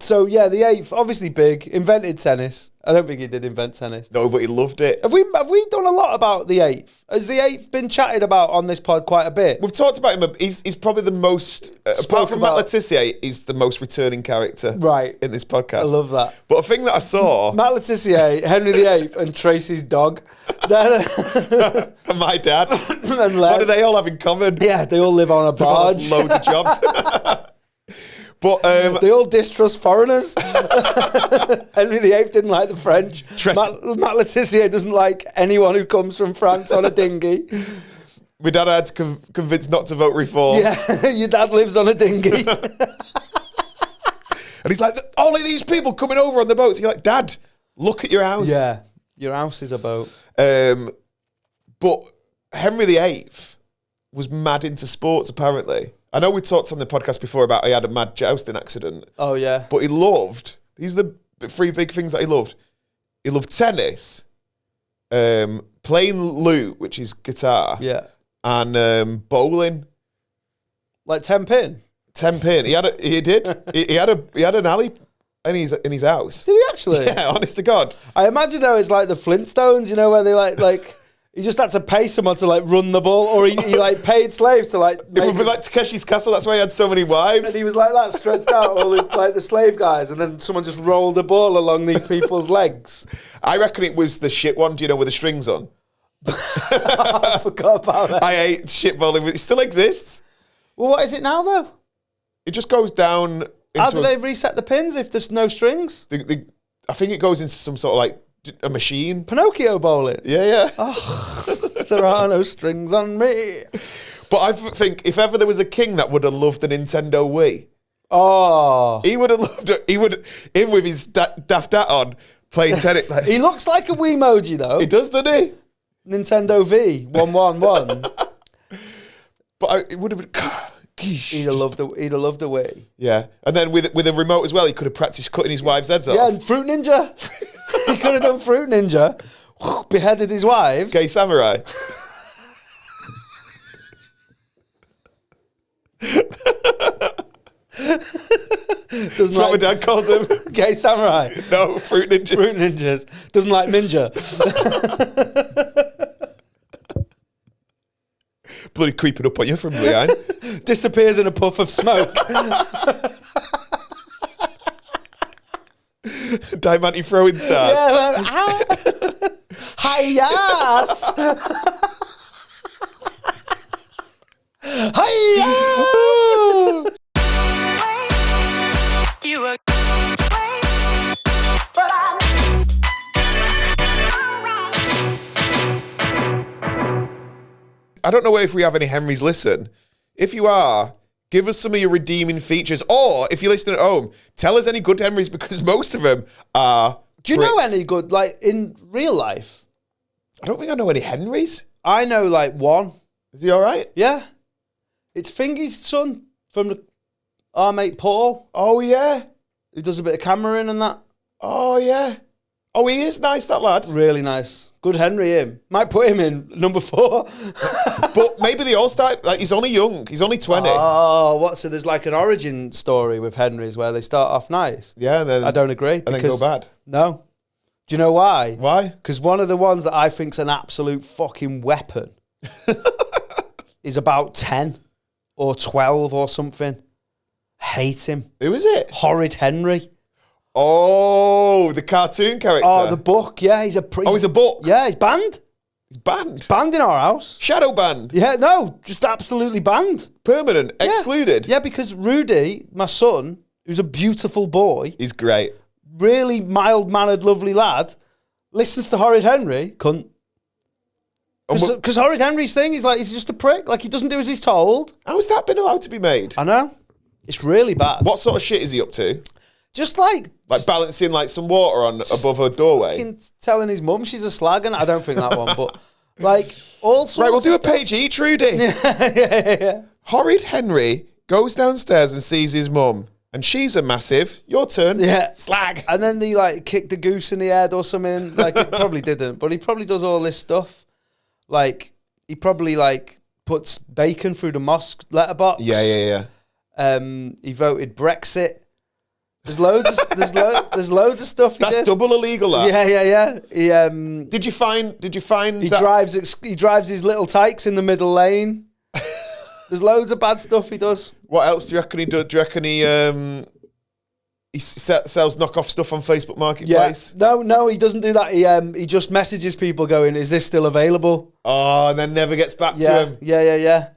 Speaker 1: So yeah, the eighth, obviously big, invented tennis. I don't think he did invent tennis.
Speaker 2: No, but he loved it.
Speaker 1: Have we done a lot about the eighth? Has the eighth been chatted about on this pod quite a bit?
Speaker 2: We've talked about him. He's probably the most, apart from Matt Letizia, he's the most returning character in this podcast. I
Speaker 1: love that.
Speaker 2: But a thing that I saw...
Speaker 1: Matt Letizia, Henry VIII and Tracy's dog.
Speaker 2: And my dad.
Speaker 1: And
Speaker 2: what do they all have in common?
Speaker 1: Yeah, they all live on a barge.
Speaker 2: Loads of jobs. But
Speaker 1: they all distrust foreigners. Henry VIII didn't like the French. Matt Letizia doesn't like anyone who comes from France on a dinghy.
Speaker 2: My dad had to convince not to vote reform.
Speaker 1: Yeah, your dad lives on a dinghy.
Speaker 2: And he's like, all of these people coming over on the boats. You're like, Dad, look at your house.
Speaker 1: Yeah, your house is a boat.
Speaker 2: But Henry VIII was mad into sports, apparently. I know we talked on the podcast before about he had a mad jousting accident.
Speaker 1: Oh, yeah.
Speaker 2: But he loved, these are the three big things that he loved. He loved tennis, playing lute, which is guitar, and bowling.
Speaker 1: Like 10 pin?
Speaker 2: 10 pin. He had an alley in his house.
Speaker 1: Did he actually?
Speaker 2: Yeah, honest to God.
Speaker 1: I imagine though it's like the Flintstones, you know, where they like he just had to pay someone to like run the ball, or he like paid slaves to like.
Speaker 2: It would be like Takeshi's Castle. That's why he had so many wives.
Speaker 1: And he was like that, stretched out, all like the slave guys, and then someone just rolled a ball along these people's legs.
Speaker 2: I reckon it was the shit one. Do you know, with the strings on?
Speaker 1: I forgot about that.
Speaker 2: I ate shit bowling. It still exists.
Speaker 1: Well, what is it now though?
Speaker 2: It just goes down.
Speaker 1: How do they reset the pins if there's no strings?
Speaker 2: I think it goes into some sort of like a machine.
Speaker 1: Pinocchio bowling.
Speaker 2: Yeah.
Speaker 1: Oh, there are no strings on me.
Speaker 2: But I think if ever there was a king that would have loved the Nintendo Wii, he would have loved it. Him with his daft hat on, playing tennis. Like,
Speaker 1: he looks like a Wiimoji though.
Speaker 2: He does, doesn't he?
Speaker 1: Nintendo V 111.
Speaker 2: But it would have been.
Speaker 1: He'd have loved the Wii.
Speaker 2: Yeah, and then with a remote as well, he could have practiced cutting his wife's heads off.
Speaker 1: Yeah, and Fruit Ninja. He could have done Fruit Ninja, beheaded his wives.
Speaker 2: Gay samurai. That's what my dad calls him.
Speaker 1: Gay samurai.
Speaker 2: No, Fruit Ninjas.
Speaker 1: Fruit Ninjas. Doesn't like ninja.
Speaker 2: Bloody creeping up on you from behind.
Speaker 1: Disappears in a puff of smoke.
Speaker 2: Diamante throwing stars.
Speaker 1: Yeah, hi-yas. Hi-yas.
Speaker 2: I don't know if we have any Henrys listen. If you are, give us some of your redeeming features. Or if you're listening at home, tell us any good Henrys, because most of them are
Speaker 1: Do you know any good, like, in real life?
Speaker 2: I don't think I know any Henrys.
Speaker 1: I know, like, one.
Speaker 2: Is he all right?
Speaker 1: Yeah. It's Fingy's son from our mate Paul.
Speaker 2: Oh, yeah.
Speaker 1: Who does a bit of cameraing and that.
Speaker 2: Oh, yeah. Oh, he is nice, that lad.
Speaker 1: Really nice. Good Henry, him. Might put him in number 4.
Speaker 2: But maybe they all start, like, he's only young. He's only 20.
Speaker 1: Oh, what? So there's like an origin story with Henry's where they start off nice.
Speaker 2: Yeah, and then
Speaker 1: I don't agree.
Speaker 2: And then go bad.
Speaker 1: No. Do you know why?
Speaker 2: Why?
Speaker 1: Because one of the ones that I think's an absolute fucking weapon is about 10 or 12 or something. Hate him.
Speaker 2: Who is it?
Speaker 1: Horrid Henry.
Speaker 2: Oh, the cartoon character.
Speaker 1: Oh, the book. Yeah, he's a
Speaker 2: he's a book.
Speaker 1: Yeah, he's banned.
Speaker 2: He's banned.
Speaker 1: Banned in our house.
Speaker 2: Shadow banned.
Speaker 1: Yeah, no, just absolutely banned.
Speaker 2: Permanent.
Speaker 1: Yeah.
Speaker 2: Excluded.
Speaker 1: Yeah, because Rudy, my son, who's a beautiful boy,
Speaker 2: he's great.
Speaker 1: Really mild-mannered, lovely lad, listens to Horrid Henry, cunt. Because Horrid Henry's thing is like, he's just a prick. Like, he doesn't do as he's told.
Speaker 2: How has that been allowed to be made?
Speaker 1: I know. It's really bad.
Speaker 2: What sort of shit is he up to?
Speaker 1: Just like
Speaker 2: balancing like some water on above her doorway.
Speaker 1: Telling his mum she's a slag, and I don't think that one, but like all sorts.
Speaker 2: Right, we'll do a
Speaker 1: stuff.
Speaker 2: page each, Rudy.
Speaker 1: Yeah.
Speaker 2: Horrid Henry goes downstairs and sees his mum, and she's a massive. Your turn.
Speaker 1: Yeah,
Speaker 2: slag.
Speaker 1: And then he like kicked a goose in the head or something. Like he probably didn't, but he probably does all this stuff. Like he probably like puts bacon through the mosque letterbox.
Speaker 2: Yeah.
Speaker 1: He voted Brexit. There's loads of stuff.
Speaker 2: That's double illegal. That.
Speaker 1: Yeah. He
Speaker 2: Did you find?
Speaker 1: he
Speaker 2: that?
Speaker 1: drives his little tykes in the middle lane. There's loads of bad stuff he does.
Speaker 2: What else do you reckon he does? Do you reckon he sells knockoff stuff on Facebook Marketplace?
Speaker 1: Yeah. No, he doesn't do that. He just messages people going, "Is this still available?"
Speaker 2: Oh, and then never gets back to him.
Speaker 1: Yeah.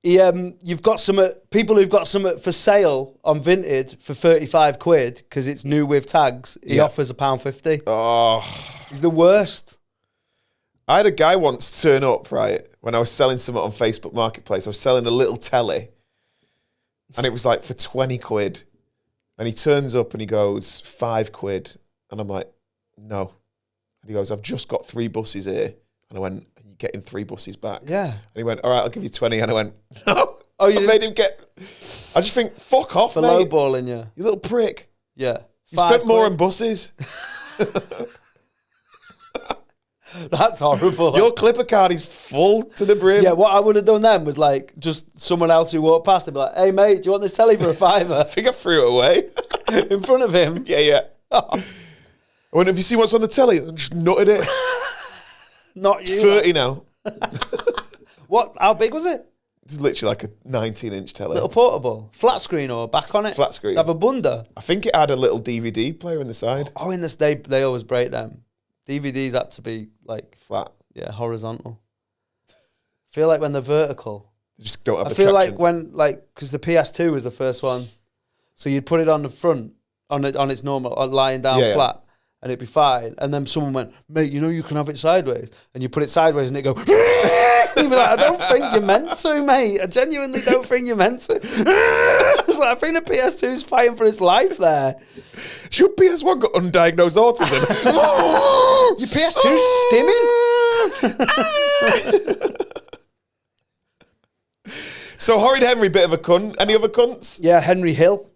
Speaker 1: You've got some people who've got some for sale on Vinted for 35 quid because it's new with tags. He offers £1.50.
Speaker 2: Oh,
Speaker 1: he's the worst.
Speaker 2: I had a guy once turn up, right, when I was selling something on Facebook Marketplace. I was selling a little telly, and it was like for 20 quid. And he turns up and he goes, 5 quid. And I'm like, no. And he goes, I've just got 3 buses here. And I went, you're getting 3 buses back?
Speaker 1: Yeah. And
Speaker 2: he went, all right, I'll give you 20. And I went, no.
Speaker 1: Oh, you
Speaker 2: made him get... I just think, fuck off,
Speaker 1: for
Speaker 2: mate.
Speaker 1: lowballing you.
Speaker 2: You little prick.
Speaker 1: Yeah.
Speaker 2: You spent more on buses.
Speaker 1: That's horrible.
Speaker 2: Your Clipper card is full to the brim.
Speaker 1: Yeah, what I would have done then was like just someone else who walked past and be like, hey mate, do you want this telly for £5?
Speaker 2: I think I threw it away.
Speaker 1: In front of him.
Speaker 2: Yeah. Oh. I went, have you seen what's on the telly? And just nutted it.
Speaker 1: Not you.
Speaker 2: 30 now.
Speaker 1: What? How big was it?
Speaker 2: It's literally like a 19-inch telly.
Speaker 1: Little portable. Flat screen or back on it?
Speaker 2: Flat screen.
Speaker 1: Have a bunda?
Speaker 2: I think it had a little DVD player in the side.
Speaker 1: Oh, in this they always break them. DVDs had to be like
Speaker 2: flat.
Speaker 1: Yeah, horizontal. I feel like when they're vertical.
Speaker 2: They just don't have the
Speaker 1: I feel
Speaker 2: traction.
Speaker 1: like when, because the PS2 was the first one. So you'd put it on the front, on its normal, lying down flat, and it'd be fine. And then someone went, mate, you can have it sideways. And you put it sideways and it'd go, you'd be like, I don't think you're meant to, mate. I genuinely don't think you're meant to. It's like, I think the PS2's fighting for its life there.
Speaker 2: Your PS1 got undiagnosed autism.
Speaker 1: Your PS2's stimming?
Speaker 2: So Horrid Henry, bit of a cunt. Any other cunts?
Speaker 1: Yeah, Henry Hill.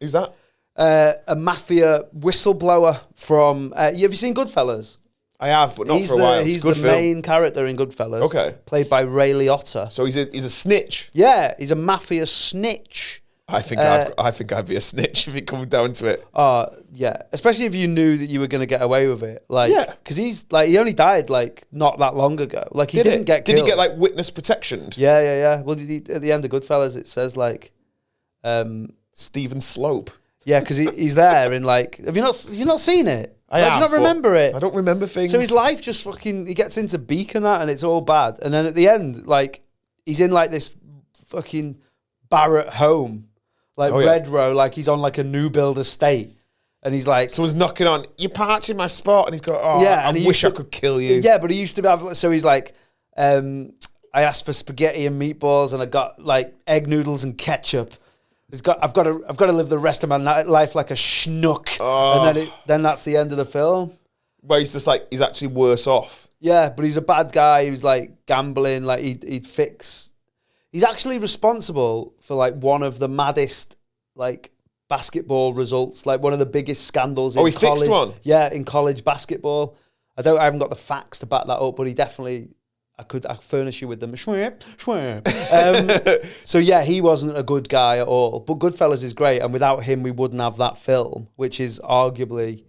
Speaker 2: Who's that?
Speaker 1: A mafia whistleblower from... have you seen Goodfellas?
Speaker 2: I have, but not for a while.
Speaker 1: He's the main character in Goodfellas.
Speaker 2: Okay.
Speaker 1: Played by Ray Liotta.
Speaker 2: So he's a snitch?
Speaker 1: Yeah, he's a mafia snitch.
Speaker 2: I think I'd be a snitch if it comes down to it.
Speaker 1: Yeah. Especially if you knew that you were going to get away with it. Because he's he only died not that long ago. Like he didn't get killed.
Speaker 2: Did he get witness protection?
Speaker 1: Yeah. Well, at the end of Goodfellas, it says
Speaker 2: Stephen Slope.
Speaker 1: Yeah, because he's there in have you not seen it?
Speaker 2: I have.
Speaker 1: Do you not remember it?
Speaker 2: I don't remember things.
Speaker 1: So his life just he gets into Beak and that, and it's all bad. And then at the end, he's in this fucking Barrett home. Red Row, he's on a new build estate. And he's like...
Speaker 2: Someone's knocking on, you parked in my spot. And he's got, I wish I could kill you.
Speaker 1: Yeah, but he used to have... So he's like, I asked for spaghetti and meatballs and I got egg noodles and ketchup. I've got to live the rest of my life like a schnook. And then that's the end of the film.
Speaker 2: Where he's just he's actually worse off.
Speaker 1: Yeah, but he's a bad guy who's gambling, he'd fix... He's actually responsible for one of the maddest basketball results, one of the biggest scandals in college.
Speaker 2: Oh, he fixed one?
Speaker 1: Yeah, in college basketball. I haven't got the facts to back that up, but he definitely, I furnish you with them. So yeah, he wasn't a good guy at all. But Goodfellas is great, and without him, we wouldn't have that film, which is arguably...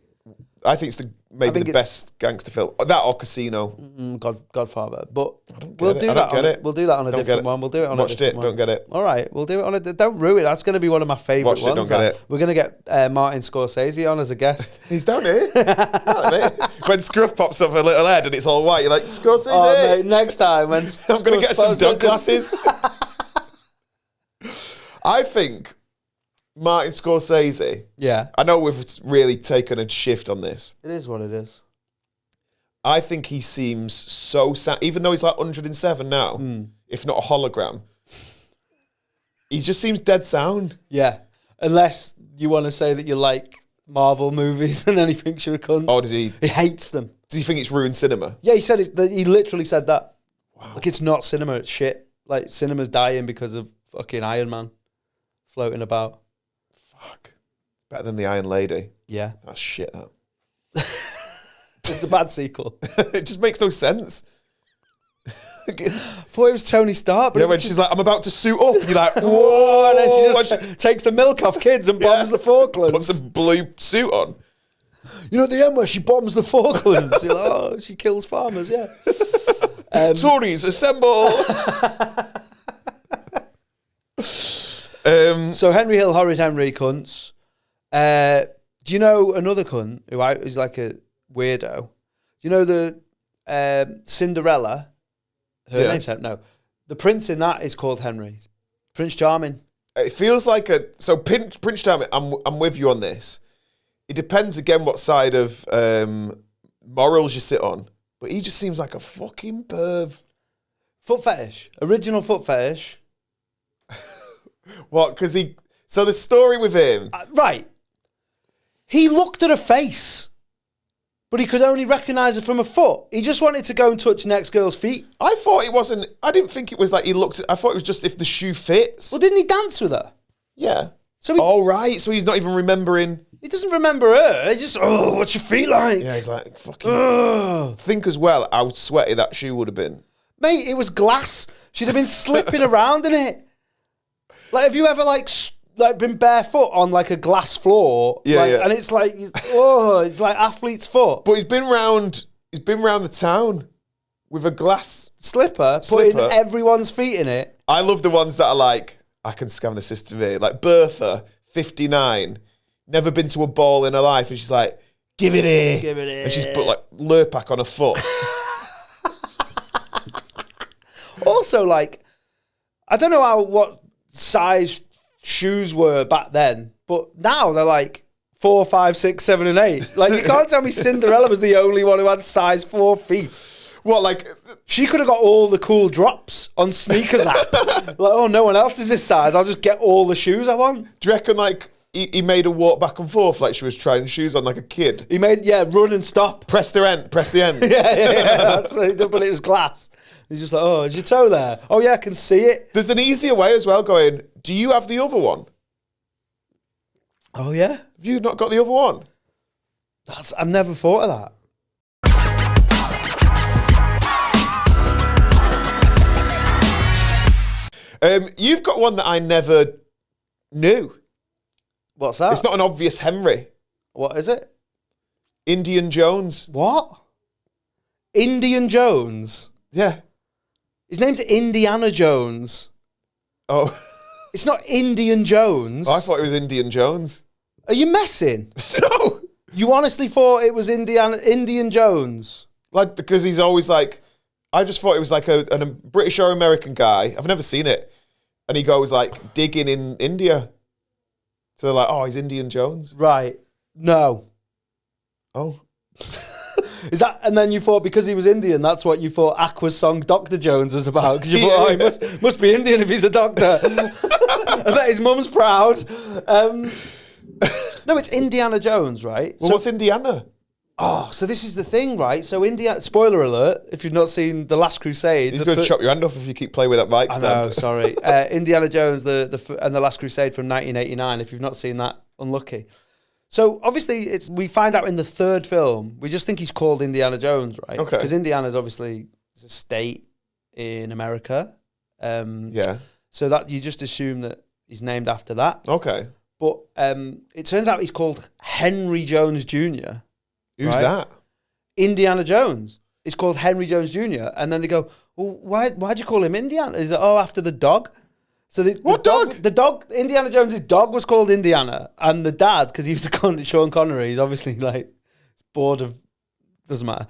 Speaker 2: I think it's maybe the best gangster film. That or Casino.
Speaker 1: Godfather. But
Speaker 2: we'll do that.
Speaker 1: We'll do that on a different one. We'll do it on a different one.
Speaker 2: Don't get it.
Speaker 1: All right, we'll do it on a... Don't ruin it. That's going to be one of my favourite ones.
Speaker 2: Don't get it.
Speaker 1: We're going to get Martin Scorsese on as a guest.
Speaker 2: He's down here. When Scruff pops up a little head and it's all white, you're like, Scorsese.
Speaker 1: Oh, mate, next time when
Speaker 2: I'm going to get some dog glasses. I think... Martin Scorsese.
Speaker 1: Yeah.
Speaker 2: I know we've really taken a shift on this.
Speaker 1: It is what it is.
Speaker 2: I think he seems so sad, even though he's 107 now, if not a hologram. He just seems dead sound.
Speaker 1: Yeah. Unless you want to say that you like Marvel movies and then he thinks you're a cunt.
Speaker 2: Oh, does he?
Speaker 1: He hates them.
Speaker 2: Do you think it's ruined cinema?
Speaker 1: Yeah, he literally said that. Wow. It's not cinema, it's shit. Cinema's dying because of fucking Iron Man floating about.
Speaker 2: Fuck. Better than the Iron Lady.
Speaker 1: Yeah.
Speaker 2: That's shit, that.
Speaker 1: It's a bad sequel.
Speaker 2: It just makes no sense.
Speaker 1: Thought it was Tony Stark. But
Speaker 2: Yeah, when she's like, I'm about to suit up. You're like, whoa.
Speaker 1: And then she just takes the milk off kids and bombs the Falklands.
Speaker 2: Puts a blue suit on.
Speaker 1: You know, at the end where she bombs the Falklands. You're like, oh, she kills farmers, yeah.
Speaker 2: Tories, assemble.
Speaker 1: So Henry Hill, Horrid Henry, cunts. Do you know another cunt who is like a weirdo? Do you know the Cinderella? Her name's no. The prince in that is called Henry. Prince Charming.
Speaker 2: It feels like Prince Charming. I'm with you on this. It depends again what side of morals you sit on, but he just seems like a fucking perv.
Speaker 1: Foot fetish, original foot fetish.
Speaker 2: What? Because so the story with him,
Speaker 1: right? He looked at her face, but he could only recognise her from a foot. He just wanted to go and touch next girl's feet.
Speaker 2: I thought it wasn't. I didn't think it was like he looked. I thought it was just if the shoe fits.
Speaker 1: Well, didn't he dance with her?
Speaker 2: Yeah.
Speaker 1: So
Speaker 2: right. So he's not even remembering.
Speaker 1: He doesn't remember her. He's just, what's your feet like?
Speaker 2: Yeah, he's like, fucking. Think as well how sweaty that shoe would have been.
Speaker 1: Mate, it was glass. She'd have been slipping around in it. Like, have you ever been barefoot on like a glass floor?
Speaker 2: Yeah, yeah.
Speaker 1: And it's like, it's like athlete's foot.
Speaker 2: But he's been round the town with a glass
Speaker 1: slipper, putting everyone's feet in it.
Speaker 2: I love the ones that are like, I can scam the system here. Like Bertha, 59, never been to a ball in her life, and she's like, give it here.
Speaker 1: Give it here.
Speaker 2: And she's put like Lurpak on her foot.
Speaker 1: Also, like, I don't know what size shoes were back then, but now they're like 4, 5, 6, 7, and 8. Like, you can't tell me Cinderella was the only one who had size 4 feet.
Speaker 2: What, like...
Speaker 1: She could have got all the cool drops on Sneakers app. Like, oh, no one else is this size. I'll just get all the shoes I want.
Speaker 2: Do you reckon, like, he made her walk back and forth like she was trying shoes on like a kid?
Speaker 1: He made, run and stop.
Speaker 2: Press the end.
Speaker 1: yeah. That's what he did, but it was glass. He's just like, oh, is your toe there? Oh, yeah, I can see it.
Speaker 2: There's an easier way as well going, do you have the other one?
Speaker 1: Oh, yeah?
Speaker 2: Have you not got the other one?
Speaker 1: I've never thought of that.
Speaker 2: You've got one that I never knew.
Speaker 1: What's that?
Speaker 2: It's not an obvious Henry.
Speaker 1: What is it?
Speaker 2: Indian Jones.
Speaker 1: What? Indian Jones?
Speaker 2: Yeah.
Speaker 1: His name's Indiana Jones.
Speaker 2: Oh.
Speaker 1: It's not Indian Jones.
Speaker 2: Oh, I thought it was Indian Jones.
Speaker 1: Are you messing?
Speaker 2: No.
Speaker 1: You honestly thought it was Indian Jones?
Speaker 2: Like, because he's always like, I just thought it was like a British or American guy. I've never seen it. And he goes like digging in India. So they're like, oh, he's Indian Jones.
Speaker 1: Right. No.
Speaker 2: Oh.
Speaker 1: Is that, and then you thought because he was Indian, that's what you thought Aqua's song Dr. Jones was about? Because you thought, he must be Indian if he's a doctor. I bet his mum's proud. No, it's Indiana Jones, right?
Speaker 2: Well, what's Indiana?
Speaker 1: Oh, so this is the thing, right? So spoiler alert, if you've not seen The Last Crusade.
Speaker 2: He's going to chop your hand off if you keep playing with that mic stand.
Speaker 1: I know, sorry. Indiana Jones and The Last Crusade from 1989, if you've not seen that, unlucky. So obviously we find out in the third film, we just think he's called Indiana Jones, right?
Speaker 2: Okay.
Speaker 1: Because Indiana's obviously a state in America.
Speaker 2: Yeah.
Speaker 1: So that you just assume that he's named after that.
Speaker 2: Okay.
Speaker 1: But it turns out he's called Henry Jones Jr.
Speaker 2: Who's that?
Speaker 1: Indiana Jones. It's called Henry Jones Jr. And then they go, well, why'd you call him Indiana? Is it, after the dog? So
Speaker 2: what dog?
Speaker 1: The dog, Indiana Jones' dog was called Indiana. And the dad, because he was Sean Connery, he's obviously like bored of, doesn't matter,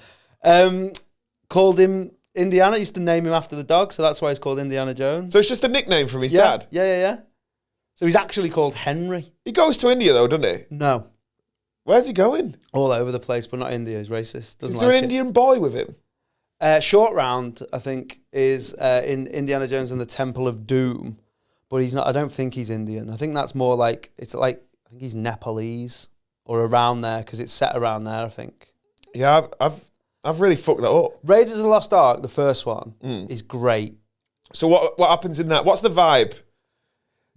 Speaker 1: called him Indiana, used to name him after the dog. So that's why he's called Indiana Jones.
Speaker 2: So it's just a nickname from his dad?
Speaker 1: Yeah. So he's actually called Henry.
Speaker 2: He goes to India though, doesn't he?
Speaker 1: No.
Speaker 2: Where's he going?
Speaker 1: All over the place, but not India. He's racist.
Speaker 2: Is there an Indian boy with him?
Speaker 1: Short Round, I think, is in Indiana Jones and the Temple of Doom, but he's not. I don't think he's Indian. I think that's more like I think he's Nepalese or around there because it's set around there. I think.
Speaker 2: Yeah, I've really fucked that up.
Speaker 1: Raiders of the Lost Ark, the first one, is great.
Speaker 2: So what happens in that? What's the vibe?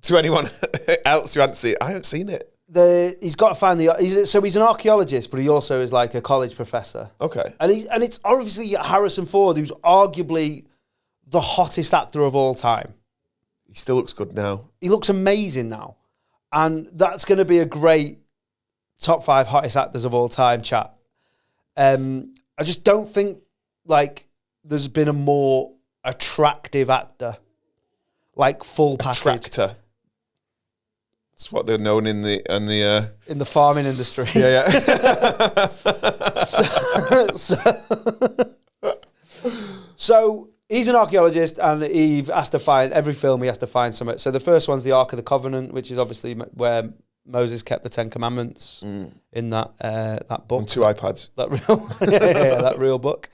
Speaker 2: To anyone else who hasn't seen it, I haven't seen it.
Speaker 1: he's got to find he's an archaeologist, but he also is like a college professor.
Speaker 2: Okay.
Speaker 1: And it's obviously Harrison Ford, who's arguably the hottest actor of all time.
Speaker 2: He still looks good now.
Speaker 1: He looks amazing now. And that's going to be a great top 5 hottest actors of all time chat. I just don't think like there's been a more attractive actor, like full package.
Speaker 2: Attractor. That's what they're known in the
Speaker 1: farming industry.
Speaker 2: Yeah.
Speaker 1: So he's an archaeologist, and he has to find every film. He has to find something. So the first one's the Ark of the Covenant, which is obviously where Moses kept the 10 Commandments in that book.
Speaker 2: And 2 iPads.
Speaker 1: That real book.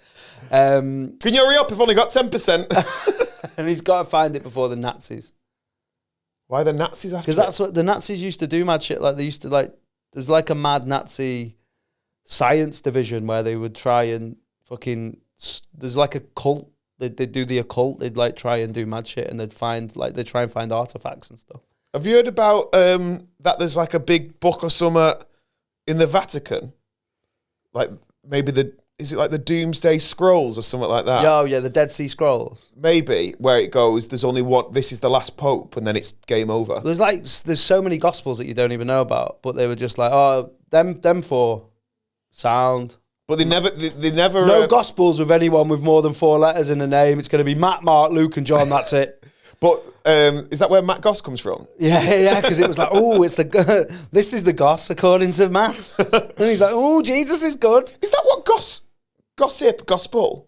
Speaker 2: Can you hurry up? I've only got 10%.
Speaker 1: And he's got to find it before the Nazis.
Speaker 2: Why the Nazis after?
Speaker 1: Because that's what the Nazis used to do, mad shit. Like they used to there's like a mad Nazi science division where they would try and fucking, there's like a cult. They'd do the occult. They'd like try and do mad shit, and they'd try and find artifacts and stuff.
Speaker 2: Have you heard about that there's like a big book or something in the Vatican? Like maybe is it like the Doomsday Scrolls or something like that?
Speaker 1: Oh yeah, the Dead Sea Scrolls.
Speaker 2: Maybe, where it goes, there's only one, this is the last pope, and then it's game over.
Speaker 1: There's so many gospels that you don't even know about, but they were just like, oh, them 4 sound.
Speaker 2: But they never
Speaker 1: No gospels with anyone with more than 4 letters in the name. It's going to be Matt, Mark, Luke, and John. That's it.
Speaker 2: But is that where Matt Goss comes from?
Speaker 1: Yeah, because it was like, this is the Goss according to Matt, and he's like, oh, Jesus is good.
Speaker 2: Is that what gospel?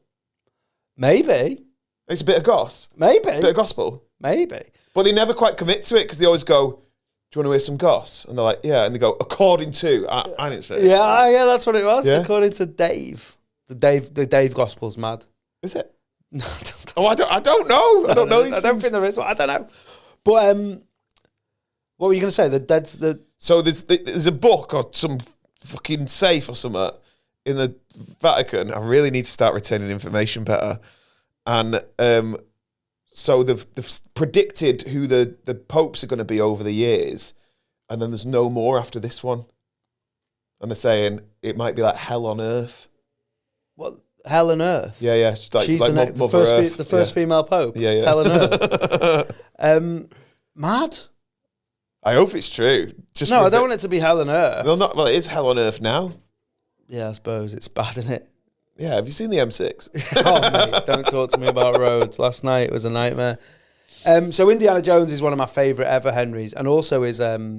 Speaker 1: Maybe
Speaker 2: It's a bit of goss.
Speaker 1: Maybe.
Speaker 2: A bit of gospel.
Speaker 1: Maybe.
Speaker 2: But they never quite commit to it because they always go, do you want to hear some goss? And they're like, yeah. And they go, according to. I didn't say it.
Speaker 1: Yeah, that's what it was.
Speaker 2: Yeah?
Speaker 1: According to Dave. The Dave Gospel's mad.
Speaker 2: Is it?
Speaker 1: No,
Speaker 2: I don't know. I don't know these
Speaker 1: I don't
Speaker 2: things.
Speaker 1: think there is one. I don't know. But what were you going to say?
Speaker 2: So there's a book or some fucking safe or something in the Vatican. I really need to start retaining information better. And so they've predicted who the popes are going to be over the years, and then there's no more after this one. And they're saying it might be like hell on earth.
Speaker 1: What? Hell on earth?
Speaker 2: Yeah. She's
Speaker 1: the first female pope.
Speaker 2: Yeah.
Speaker 1: Hell on earth. Mad.
Speaker 2: I hope it's true.
Speaker 1: I don't want it to be hell on earth.
Speaker 2: Well, it is hell on earth now.
Speaker 1: Yeah, I suppose it's bad, isn't it?
Speaker 2: Yeah, have you seen the M6?
Speaker 1: Oh, mate, don't talk to me about roads. Last night was a nightmare. So Indiana Jones is one of my favourite ever Henrys, and also is a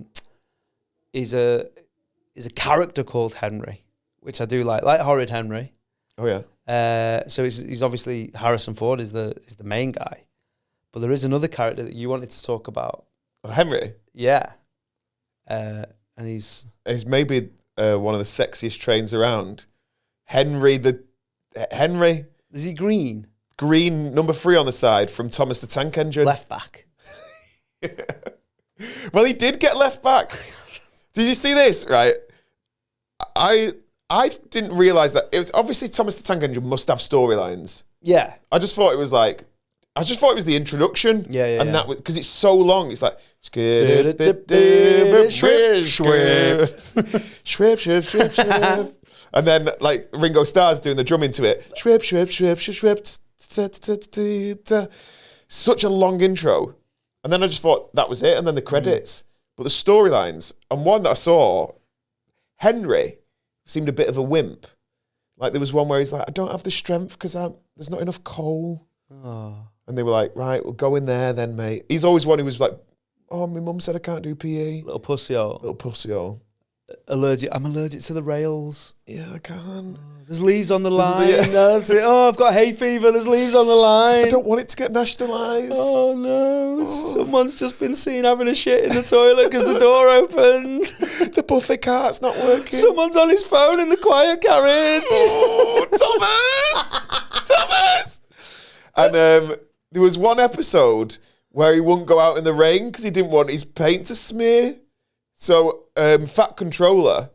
Speaker 1: character called Henry, which I do like Horrid Henry.
Speaker 2: Oh yeah.
Speaker 1: So he's obviously Harrison Ford is the main guy, but there is another character that you wanted to talk about.
Speaker 2: Oh, Henry.
Speaker 1: Yeah, and he's
Speaker 2: maybe one of the sexiest trains around. Henry.
Speaker 1: Is he green?
Speaker 2: Green, number 3 on the side from Thomas the Tank Engine.
Speaker 1: Left back.
Speaker 2: Well, he did get left back. Did you see this? Right. I didn't realise that. It was obviously Thomas the Tank Engine must have storylines.
Speaker 1: Yeah.
Speaker 2: I just thought it was the introduction.
Speaker 1: Yeah.
Speaker 2: And that was because it's so long. It's like Shwip. And then like Ringo Starr's doing the drumming to it. Shwip. Such a long intro. And then I just thought that was it. And then the credits. But the storylines, and one that I saw, Henry seemed a bit of a wimp. Like there was one where he's like, I don't have the strength because there's not enough coal.
Speaker 1: Oh.
Speaker 2: And they were like, right, we'll go in there then, mate. He's always one who was like, oh, my mum said I can't do PE.
Speaker 1: Little pussy-hole. I'm allergic to the rails.
Speaker 2: Yeah, I can't.
Speaker 1: There's leaves on the line. That's it. Oh, I've got hay fever. There's leaves on the line.
Speaker 2: I don't want it to get nationalised.
Speaker 1: Oh, no. Someone's just been seen having a shit in the toilet because the door opened.
Speaker 2: The buffet cart's not working.
Speaker 1: Someone's on his phone in the choir carriage.
Speaker 2: Oh, Thomas! And there was one episode where he wouldn't go out in the rain because he didn't want his paint to smear. So, Fat Controller.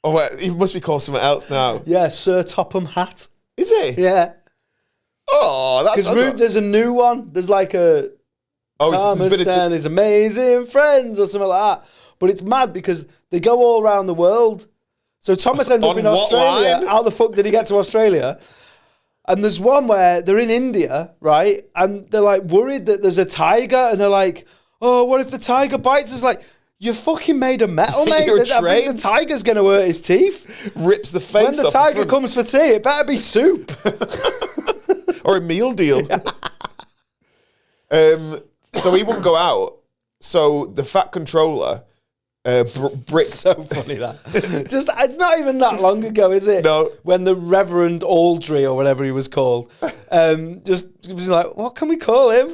Speaker 2: Oh, wait, he must be called something else now.
Speaker 1: Yeah, Sir Topham Hatt.
Speaker 2: Is he?
Speaker 1: Yeah.
Speaker 2: Oh, that's...
Speaker 1: Because there's a new one. There's like a Thomas and his amazing friends or something like that. But it's mad because they go all around the world. So Thomas ends up in Australia.
Speaker 2: Line?
Speaker 1: How the fuck did he get to Australia? And there's one where they're in India, right? And they're like worried that there's a tiger, and they're like, "Oh, what if the tiger bites us?" Like, you're fucking made of metal, mate. I think the tiger's going to hurt his teeth.
Speaker 2: Rips the face off.
Speaker 1: When the tiger comes for tea, it better be soup.
Speaker 2: Or a meal deal. So he wouldn't go out. So the fat controller...
Speaker 1: So funny that. It's not even that long ago, is it?
Speaker 2: No.
Speaker 1: When the Reverend Aldry or whatever he was called, just was like, what can we call him?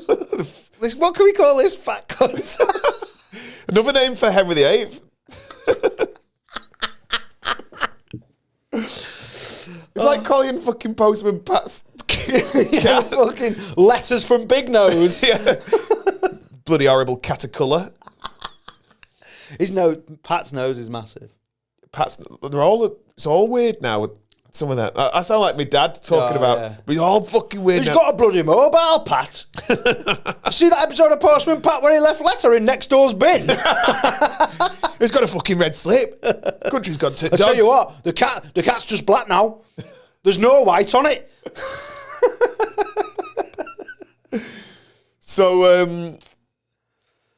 Speaker 1: What can we call this fat cunt?
Speaker 2: Another name for Henry VIII. It's like calling fucking Postman Pat's
Speaker 1: yeah, fucking letters from Big Nose.
Speaker 2: Yeah. Bloody horrible caterpillar.
Speaker 1: His nose, Pat's nose is massive.
Speaker 2: It's all weird now with some of that. I sound like my dad talking but it's all fucking weird.
Speaker 1: He's got a bloody mobile, Pat. You see that episode of Postman Pat where he left letter in next door's bin?
Speaker 2: He's got a fucking red slip. Country's got dogs.
Speaker 1: I tell you what, the cat's just black now. There's no white on it.
Speaker 2: So,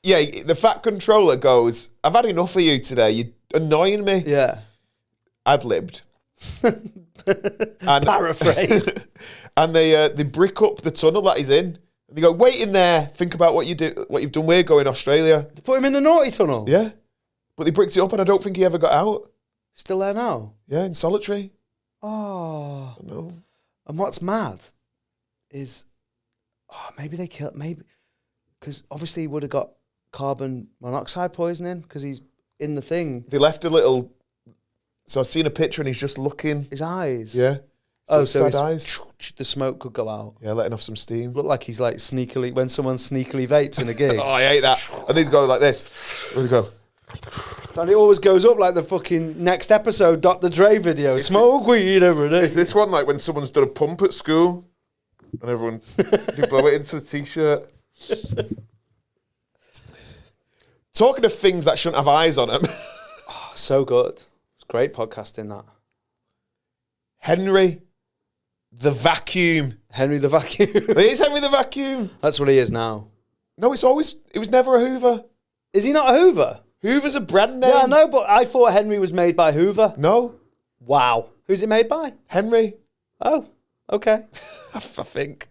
Speaker 2: yeah, the fat controller goes, I've had enough of you today. You're annoying me.
Speaker 1: Yeah.
Speaker 2: Ad-libbed.
Speaker 1: Paraphrased.
Speaker 2: And they brick up the tunnel that he's in. And they go, wait in there. Think about what you've done. We're going Australia.
Speaker 1: They put him in the naughty tunnel?
Speaker 2: Yeah. But they bricked it up and I don't think he ever got out.
Speaker 1: Still there now?
Speaker 2: Yeah, in solitary.
Speaker 1: Oh.
Speaker 2: I know.
Speaker 1: And what's mad is, maybe they killed, because obviously he would have got carbon monoxide poisoning because he's in the thing.
Speaker 2: They left a little, so I've seen a picture and he's just looking.
Speaker 1: His eyes.
Speaker 2: Yeah.
Speaker 1: Oh, so
Speaker 2: sad eyes.
Speaker 1: The smoke could go out.
Speaker 2: Yeah, letting off some steam.
Speaker 1: Look like he's like sneakily, when someone sneakily vapes in a gig.
Speaker 2: Oh, I hate that. And they'd go like this. Where'd they go?
Speaker 1: And it always goes up like the fucking next episode Dr. Dre video. Smoke weed every day.
Speaker 2: Is this one like when someone's done a pump at school and everyone, they blow it into the t-shirt? Talking of things that shouldn't have eyes on them.
Speaker 1: Oh, so good. It's great podcasting, that.
Speaker 2: Henry the Vacuum.
Speaker 1: Henry the Vacuum.
Speaker 2: It is Henry the Vacuum.
Speaker 1: That's what he is now.
Speaker 2: No, it was never a Hoover.
Speaker 1: Is he not a Hoover?
Speaker 2: Hoover's a brand name.
Speaker 1: Yeah, I know, but I thought Henry was made by Hoover.
Speaker 2: No.
Speaker 1: Wow. Who's it made by?
Speaker 2: Henry.
Speaker 1: Oh, okay.
Speaker 2: I think.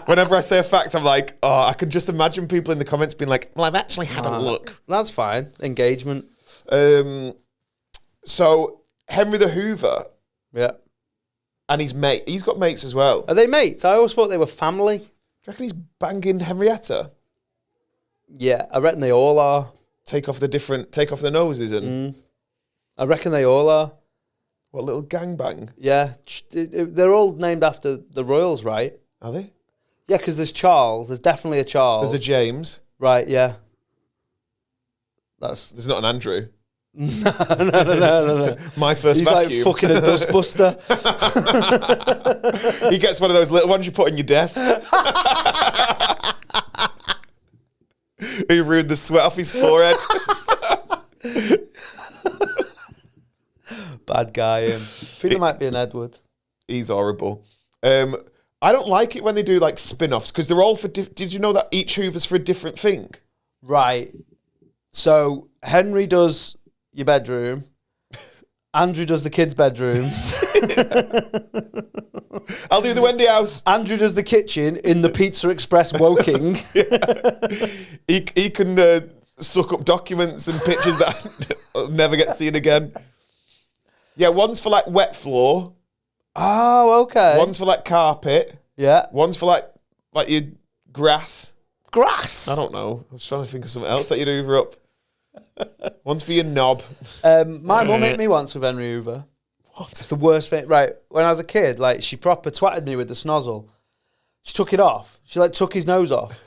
Speaker 2: Whenever I say a fact, I'm like, I can just imagine people in the comments being like, well, I've actually had a look.
Speaker 1: That's fine. Engagement.
Speaker 2: So, Henry the Hoover.
Speaker 1: Yeah.
Speaker 2: And his mate. He's got mates as well.
Speaker 1: Are they mates? I always thought they were family.
Speaker 2: Do you reckon he's banging Henrietta?
Speaker 1: Yeah, I reckon they all are.
Speaker 2: Take off the noses and...
Speaker 1: I reckon they all are.
Speaker 2: What little gangbang?
Speaker 1: Yeah. They're all named after the royals, right?
Speaker 2: Are they?
Speaker 1: Yeah, because there's Charles. There's definitely a Charles.
Speaker 2: There's a James.
Speaker 1: Right, yeah.
Speaker 2: There's not an Andrew.
Speaker 1: No.
Speaker 2: My first
Speaker 1: He's
Speaker 2: vacuum.
Speaker 1: like fucking a dustbuster.
Speaker 2: He gets one of those little ones you put on your desk. He ruined the sweat off his forehead.
Speaker 1: Bad guy, him. I think there might be an Edward.
Speaker 2: He's horrible. I don't like it when they do like spin-offs because they're all for... Did you know that each Hoover's for a different thing?
Speaker 1: Right. So Henry does your bedroom. Andrew does the kids' bedrooms.
Speaker 2: I'll do the Wendy house.
Speaker 1: Andrew does the kitchen in the Pizza Express Woking.
Speaker 2: He can suck up documents and pictures that never get seen again. Yeah, one's for like wet floor.
Speaker 1: Oh, okay.
Speaker 2: One's for like carpet.
Speaker 1: Yeah.
Speaker 2: One's for like your grass.
Speaker 1: Grass?
Speaker 2: I don't know. I was trying to think of something else that you'd hoover up. One's for your knob.
Speaker 1: My mum hit me once with Henry Hoover.
Speaker 2: What?
Speaker 1: It's the worst thing. Right, when I was a kid, like, she proper twatted me with the snozzle. She took it off. She, like, took his nose off.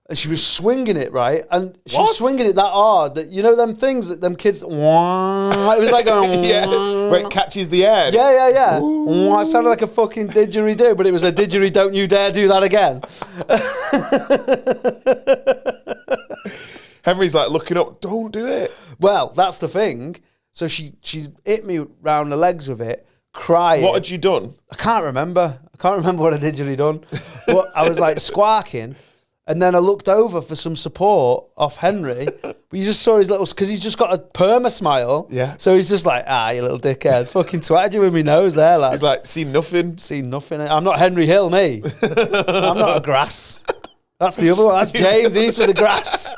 Speaker 1: and she was swinging it, right? And she was
Speaker 2: What?
Speaker 1: swinging it that hard that, you know, them things that them kids, wah, it was like going,
Speaker 2: Yeah, where it catches the air.
Speaker 1: yeah. Wah, it sounded like a fucking didgeridoo, but it was a didgeridoo, don't you dare do that again.
Speaker 2: Henry's like looking up, don't do it.
Speaker 1: Well, that's the thing. So she hit me round the legs with it, crying.
Speaker 2: What had you done?
Speaker 1: I can't remember what I didgeridoo done. But I was like squawking. And then I looked over for some support off Henry, but you just saw his little, because he's just got a perma smile.
Speaker 2: Yeah.
Speaker 1: So he's just like, you little dickhead. Fucking twatted you with me nose there, lad.
Speaker 2: He's like, see nothing.
Speaker 1: Seen nothing. I'm not Henry Hill, me. I'm not a grass. That's the other one. That's James. He's for the grass.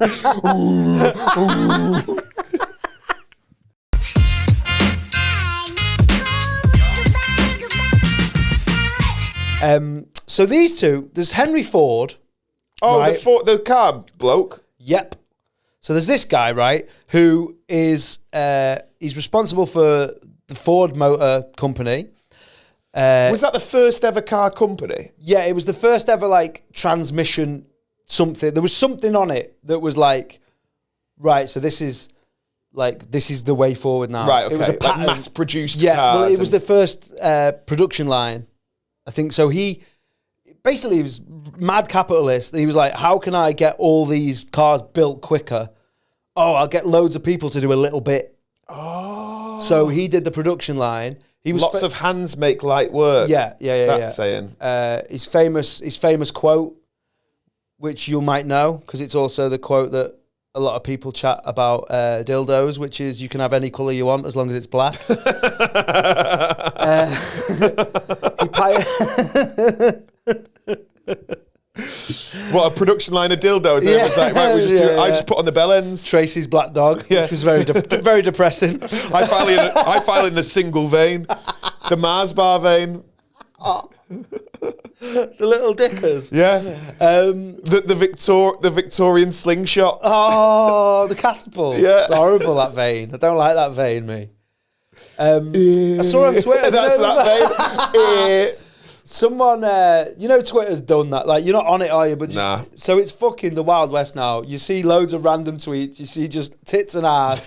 Speaker 1: So these two, there's Henry Ford.
Speaker 2: Oh,
Speaker 1: right?
Speaker 2: the car bloke.
Speaker 1: Yep. So there's this guy, right, who is he's responsible for the Ford Motor Company.
Speaker 2: Was that the first ever car company?
Speaker 1: Yeah, it was the first ever like transmission something. There was something on it that was like, right, so this is the way forward now.
Speaker 2: Right, okay.
Speaker 1: It was a
Speaker 2: like
Speaker 1: pattern.
Speaker 2: mass-produced
Speaker 1: Yeah,
Speaker 2: cars.
Speaker 1: well, it was the first production line, I think. So he was mad capitalist. He was like, how can I get all these cars built quicker? Oh, I'll get loads of people to do a little bit. Oh. So he did the production line. He was
Speaker 2: Lots of hands make light work.
Speaker 1: Yeah.
Speaker 2: That's saying.
Speaker 1: His famous quote, which you might know, because it's also the quote that a lot of people chat about dildos, which is, you can have any colour you want as long as it's black.
Speaker 2: What, a production line of dildos? And it was like, right, I just put on the bell ends.
Speaker 1: Tracy's black dog, which was very very depressing.
Speaker 2: I file in the single vein, the Mars bar vein.
Speaker 1: The little dickers.
Speaker 2: Yeah. The Victorian slingshot.
Speaker 1: Oh, the catapult.
Speaker 2: Yeah.
Speaker 1: It's horrible, that vein. I don't like that vein, me. I saw on Twitter.
Speaker 2: That's that vein.
Speaker 1: Someone, Twitter's done that. Like, you're not on it, are you? But just, So it's fucking the Wild West now. You see loads of random tweets. You see just tits and ass.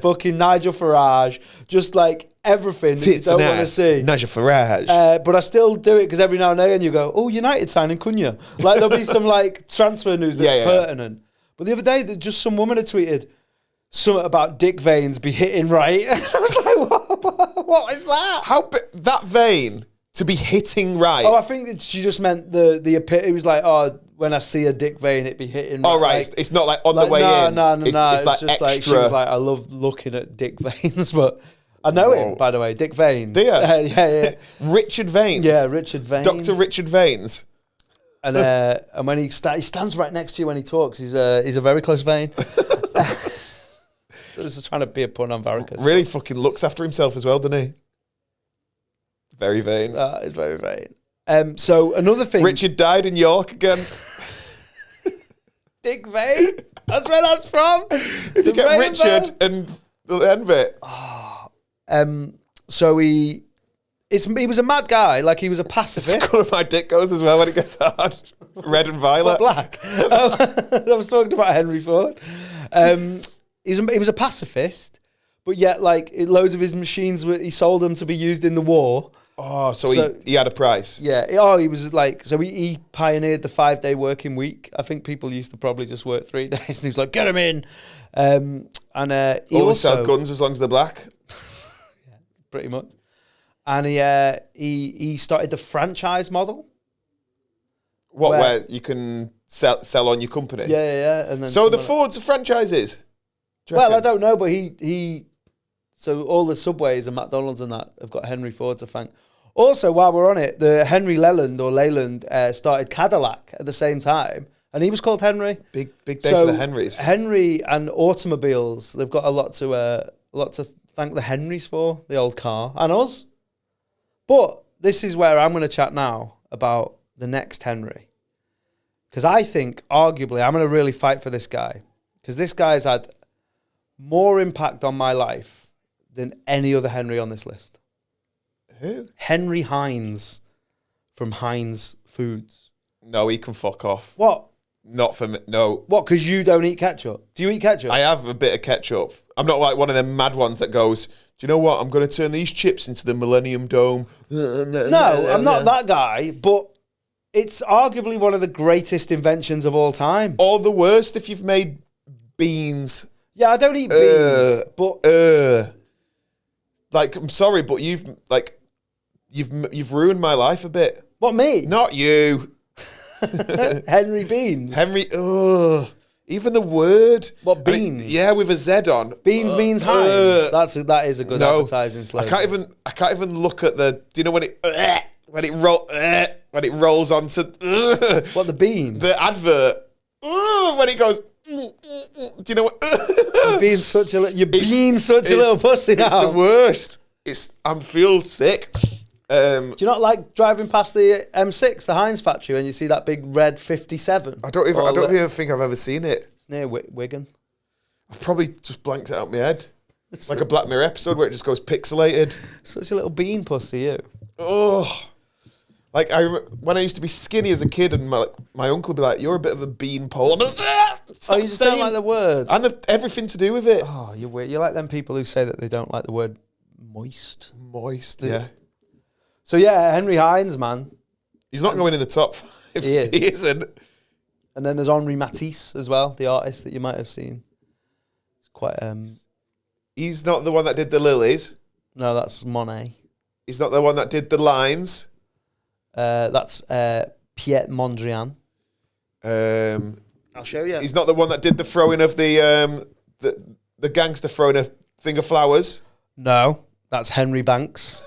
Speaker 1: Fucking Nigel Farage. Just like everything that you don't want to see.
Speaker 2: Nigel Farage.
Speaker 1: But I still do it because every now and then you go, oh, United signing Cunha. Like, there'll be some like transfer news that's pertinent. But the other day, just some woman had tweeted something about dick veins be hitting right. And I was like, what is that?
Speaker 2: That vein to be hitting right?
Speaker 1: Oh, I think that she just meant it was like, oh, when I see a dick vein, it be hitting right.
Speaker 2: Oh, right.
Speaker 1: Like,
Speaker 2: it's not like on the way in.
Speaker 1: No.
Speaker 2: It's like
Speaker 1: just
Speaker 2: extra.
Speaker 1: like, she was like, I love looking at dick veins, but I know him, by the way, Dick Veins.
Speaker 2: Do you?
Speaker 1: Yeah.
Speaker 2: Richard Veins.
Speaker 1: Yeah, Richard Veins.
Speaker 2: Dr. Richard Veins.
Speaker 1: And when he stands right next to you when he talks, he's a very close vein. This is trying to be a pun on varicose.
Speaker 2: Really fucking looks after himself as well, doesn't he? Very vain.
Speaker 1: He's very vain. So another thing.
Speaker 2: Richard died in York again.
Speaker 1: Dick Vein? That's where that's from.
Speaker 2: If you get Richard and the end bit.
Speaker 1: So he was a mad guy. Like, he was a pacifist.
Speaker 2: It's the colour my dick goes as well when it gets hard. Red and violet.
Speaker 1: Black. I was talking about Henry Ford. He was a pacifist, but yet, like, loads of his machines he sold them to be used in the war.
Speaker 2: Oh, so he had a price.
Speaker 1: Yeah. Oh, he was like, so he pioneered the 5-day working week. I think people used to probably just work 3 days, and he was like, get him in. He
Speaker 2: also sell guns as long as they're black.
Speaker 1: Yeah, pretty much. And he started the franchise model.
Speaker 2: Where you can sell on your company?
Speaker 1: Yeah. And then
Speaker 2: so the Fords are franchises?
Speaker 1: Well, I don't know, but so all the Subways and McDonald's and that have got Henry Ford to thank. Also, while we're on it, the Henry Leyland started Cadillac at the same time, and he was called Henry.
Speaker 2: Big day for the Henrys.
Speaker 1: Henry and automobiles, they've got a lot to thank the Henrys for, the old car, and us. But this is where I'm going to chat now about the next Henry, because I think, arguably, I'm going to really fight for this guy, because this guy's had more impact on my life than any other Henry on this list.
Speaker 2: Who?
Speaker 1: Henry Heinz from Heinz Foods.
Speaker 2: No, he can fuck off.
Speaker 1: What?
Speaker 2: Not for me. No.
Speaker 1: What? Because you don't eat ketchup? Do you eat ketchup?
Speaker 2: I have a bit of ketchup. I'm not like one of them mad ones that goes, do you know what? I'm going to turn these chips into the Millennium Dome.
Speaker 1: No, I'm not that guy, but it's arguably one of the greatest inventions of all time.
Speaker 2: Or the worst if you've made beans.
Speaker 1: Yeah, I don't eat beans, but
Speaker 2: like, I'm sorry, but you've ruined my life a bit.
Speaker 1: what, me?
Speaker 2: Not you.
Speaker 1: Henry Beans.
Speaker 2: Henry, even the word.
Speaker 1: What, beans?
Speaker 2: Yeah, with a Z on.
Speaker 1: Beans means Heinz. That is a good advertising slogan.
Speaker 2: I can't even look at the. Do you know when it rolls onto
Speaker 1: What, the bean?
Speaker 2: the advert? When it goes. Do you know what?
Speaker 1: You're being such a little pussy now.
Speaker 2: It's the worst. I feel sick.
Speaker 1: Do you not like driving past the M6, the Heinz factory, and you see that big red 57?
Speaker 2: I don't even think I've ever seen it.
Speaker 1: It's near Wigan.
Speaker 2: I've probably just blanked it out of my head. It's like a Black Mirror episode where it just goes pixelated.
Speaker 1: Such a little bean pussy, you.
Speaker 2: Oh, like when I used to be skinny as a kid, and my uncle would be like, "You're a bit of a bean pole."
Speaker 1: You just don't like the word.
Speaker 2: And everything to do with it.
Speaker 1: Oh, you're weird. You're like them people who say that they don't like the word moist.
Speaker 2: Moist, yeah.
Speaker 1: So yeah, Henry Heinz, man.
Speaker 2: He's not going in the top 5.
Speaker 1: He is.
Speaker 2: He isn't.
Speaker 1: And then there's Henri Matisse as well, the artist that you might have seen. It's quite
Speaker 2: He's not the one that did the lilies.
Speaker 1: No, that's Monet.
Speaker 2: He's not the one that did the lines.
Speaker 1: That's Piet Mondrian. I'll show you.
Speaker 2: He's not the one that did the throwing of the gangster throwing a thing of flowers.
Speaker 1: No, that's Henry Banks.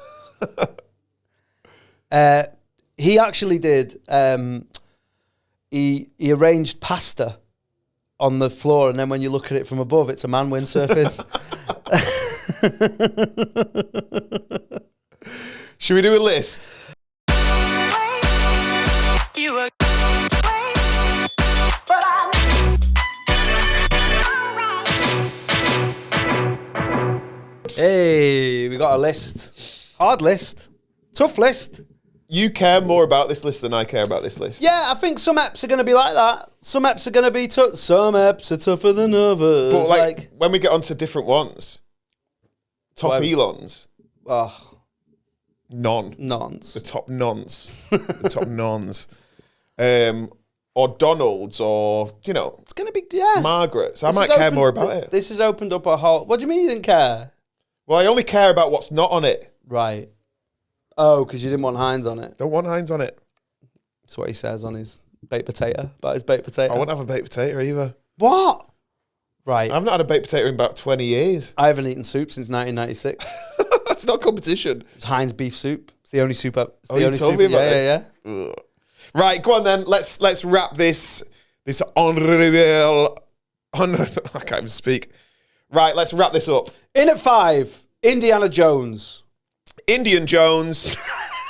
Speaker 1: He actually did. He arranged pasta on the floor, and then when you look at it from above, it's a man windsurfing.
Speaker 2: Should we do a list?
Speaker 1: Hey, we got a list. Hard list. Tough list.
Speaker 2: You care more about this list than I care about this list.
Speaker 1: Yeah, I think some eps are going to be like that. Some eps are going to be tough. Some eps are tougher than others.
Speaker 2: But like when we get onto different ones, top Elons.
Speaker 1: Oh,
Speaker 2: Nons. The top nons. The top nons. Or Donald's, or, you know.
Speaker 1: It's going to be,
Speaker 2: Margaret's. I might care more about it.
Speaker 1: This has opened up a whole... What do you mean you didn't care?
Speaker 2: Well, I only care about what's not on it.
Speaker 1: Right. Oh, because you didn't want Heinz on it.
Speaker 2: Don't want Heinz on it.
Speaker 1: That's what he says on his baked potato, about his baked potato.
Speaker 2: I won't have a baked potato either.
Speaker 1: What? Right.
Speaker 2: I've not had a baked potato in about 20 years.
Speaker 1: I haven't eaten soup since 1996.
Speaker 2: That's not competition.
Speaker 1: It's Heinz beef soup. It's the only soup I've...
Speaker 2: You told me about this? Yeah. Right, go on then. Let's wrap this honourable... I can't even speak. Right, let's wrap this up.
Speaker 1: In at 5, Indiana Jones.
Speaker 2: Indian Jones,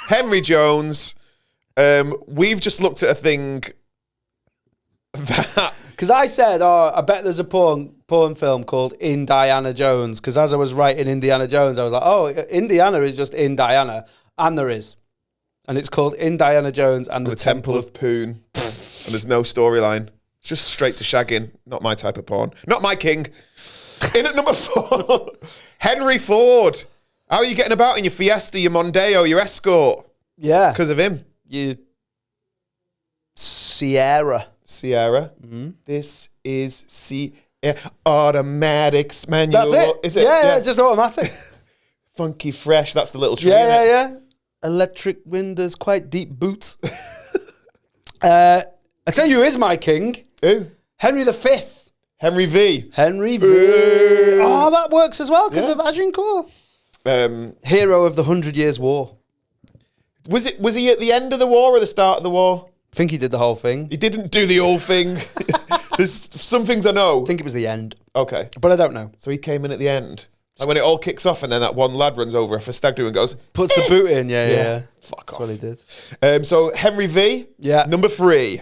Speaker 2: Henry Jones. We've just looked at a thing that...
Speaker 1: Because I said, I bet there's a porn film called Indiana Jones. Because as I was writing Indiana Jones, I was like, oh, Indiana is just in Diana. And there is. And it's called Indiana Jones and the
Speaker 2: Temple of Poon. And there's no storyline. It's just straight to shagging. Not my type of porn. Not my king. In at number 4, Henry Ford. How are you getting about in your Fiesta, your Mondeo, your Escort?
Speaker 1: Yeah.
Speaker 2: Because of him.
Speaker 1: You... Sierra.
Speaker 2: Mm-hmm. This is automatics manual.
Speaker 1: That's it.
Speaker 2: Is it?
Speaker 1: Yeah, it's just automatic.
Speaker 2: Funky fresh. That's the little tree.
Speaker 1: Yeah. Electric windows, quite deep boots. I tell you who is my king.
Speaker 2: Who?
Speaker 1: Henry V.
Speaker 2: Henry V.
Speaker 1: Henry V. Oh, that works as well because of Agincourt. Hero of the 100 Years' War.
Speaker 2: Was he at the end of the war or the start of the war?
Speaker 1: I think he did the whole thing.
Speaker 2: He didn't do the whole thing. There's some things I know.
Speaker 1: I think it was the end.
Speaker 2: Okay.
Speaker 1: But I don't know.
Speaker 2: So he came in at the end. Like when it all kicks off and then that one lad runs over for stag do and goes...
Speaker 1: Puts the boot in, yeah.
Speaker 2: Fuck off.
Speaker 1: That's what he did.
Speaker 2: So Henry V.
Speaker 1: Yeah.
Speaker 2: Number 3.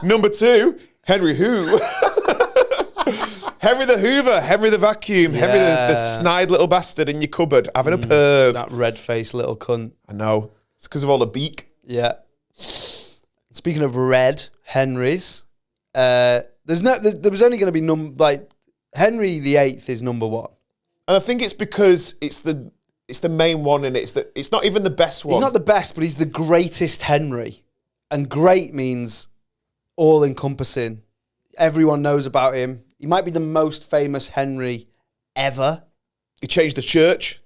Speaker 2: Number 2, Henry who? Henry the Hoover, Henry the vacuum, Henry the snide little bastard in your cupboard having a perv.
Speaker 1: That red-faced little cunt.
Speaker 2: I know. It's because of all the beak.
Speaker 1: Yeah. Speaking of red, Henrys. There was only going to be Henry VIII is number one.
Speaker 2: And I think it's because it's the main one, and it's not even the best one.
Speaker 1: He's not the best, but he's the greatest Henry. And great means all encompassing. Everyone knows about him. He might be the most famous Henry ever.
Speaker 2: He changed the church.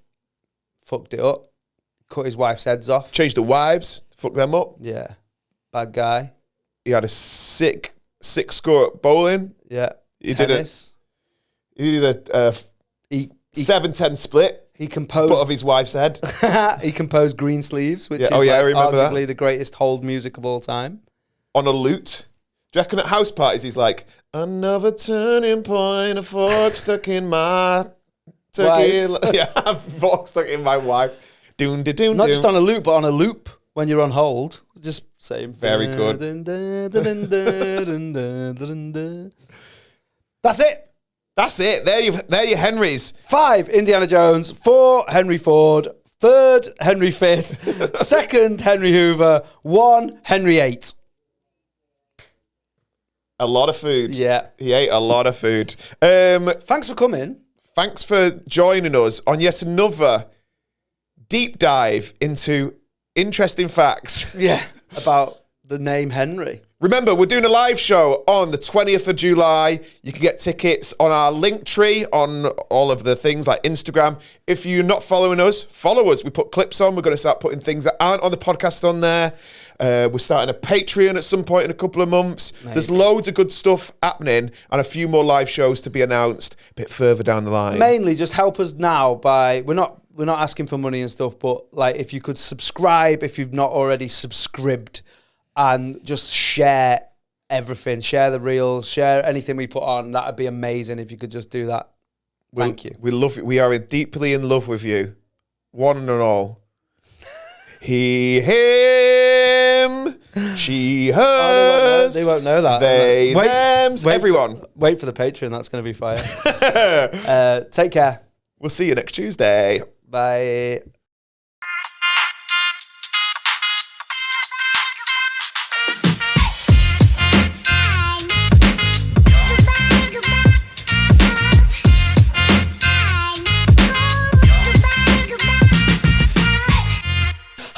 Speaker 1: Fucked it up. Cut his wife's heads off.
Speaker 2: Changed the wives. Fucked them up.
Speaker 1: Yeah. Bad guy.
Speaker 2: He had a sick score at bowling.
Speaker 1: Yeah.
Speaker 2: He
Speaker 1: Tennis.
Speaker 2: did a 7-10 split.
Speaker 1: He composed...
Speaker 2: Butt of his wife's head.
Speaker 1: He composed Green Sleeves, which is
Speaker 2: I remember
Speaker 1: arguably
Speaker 2: that.
Speaker 1: the greatest hold music of all time.
Speaker 2: On a lute. Do you reckon at house parties he's like, another turning point, a fork stuck in my turkey. Yeah, a fork stuck in my wife. Doom, da, doom,
Speaker 1: Not
Speaker 2: doom.
Speaker 1: just on a loop, but on a loop when you're on hold. Just saying.
Speaker 2: Very good.
Speaker 1: That's it.
Speaker 2: That's it. There you Henrys.
Speaker 1: 5, Indiana Jones. 4, Henry Ford. 3rd, Henry V. 2nd, Henry Hoover. 1, Henry VIII.
Speaker 2: A lot of food.
Speaker 1: Yeah.
Speaker 2: He ate a lot of food.
Speaker 1: Thanks for coming.
Speaker 2: Thanks for joining us on yet another deep dive into interesting facts.
Speaker 1: Yeah. About the name Henry.
Speaker 2: Remember, we're doing a live show on the 20th of July. You can get tickets on our link tree on all of the things like Instagram. If you're not following us, follow us. We put clips on. We're going to start putting things that aren't on the podcast on there. We're starting a Patreon at some point in a couple of months. Maybe. There's loads of good stuff happening and a few more live shows to be announced a bit further down the line.
Speaker 1: Mainly just help us now by... We're not asking for money and stuff, but like if you could subscribe if you've not already subscribed, and just share everything. Share the reels, share anything we put on. That'd be amazing if you could just do that. Thank you.
Speaker 2: We love it. We are deeply in love with you. One and all. He, him, she, hers.
Speaker 1: They won't know that.
Speaker 2: They, thems, everyone.
Speaker 1: Wait for the Patreon. That's going to be fire. Take care.
Speaker 2: We'll see you next Tuesday.
Speaker 1: Bye.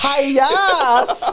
Speaker 1: Hi, yes.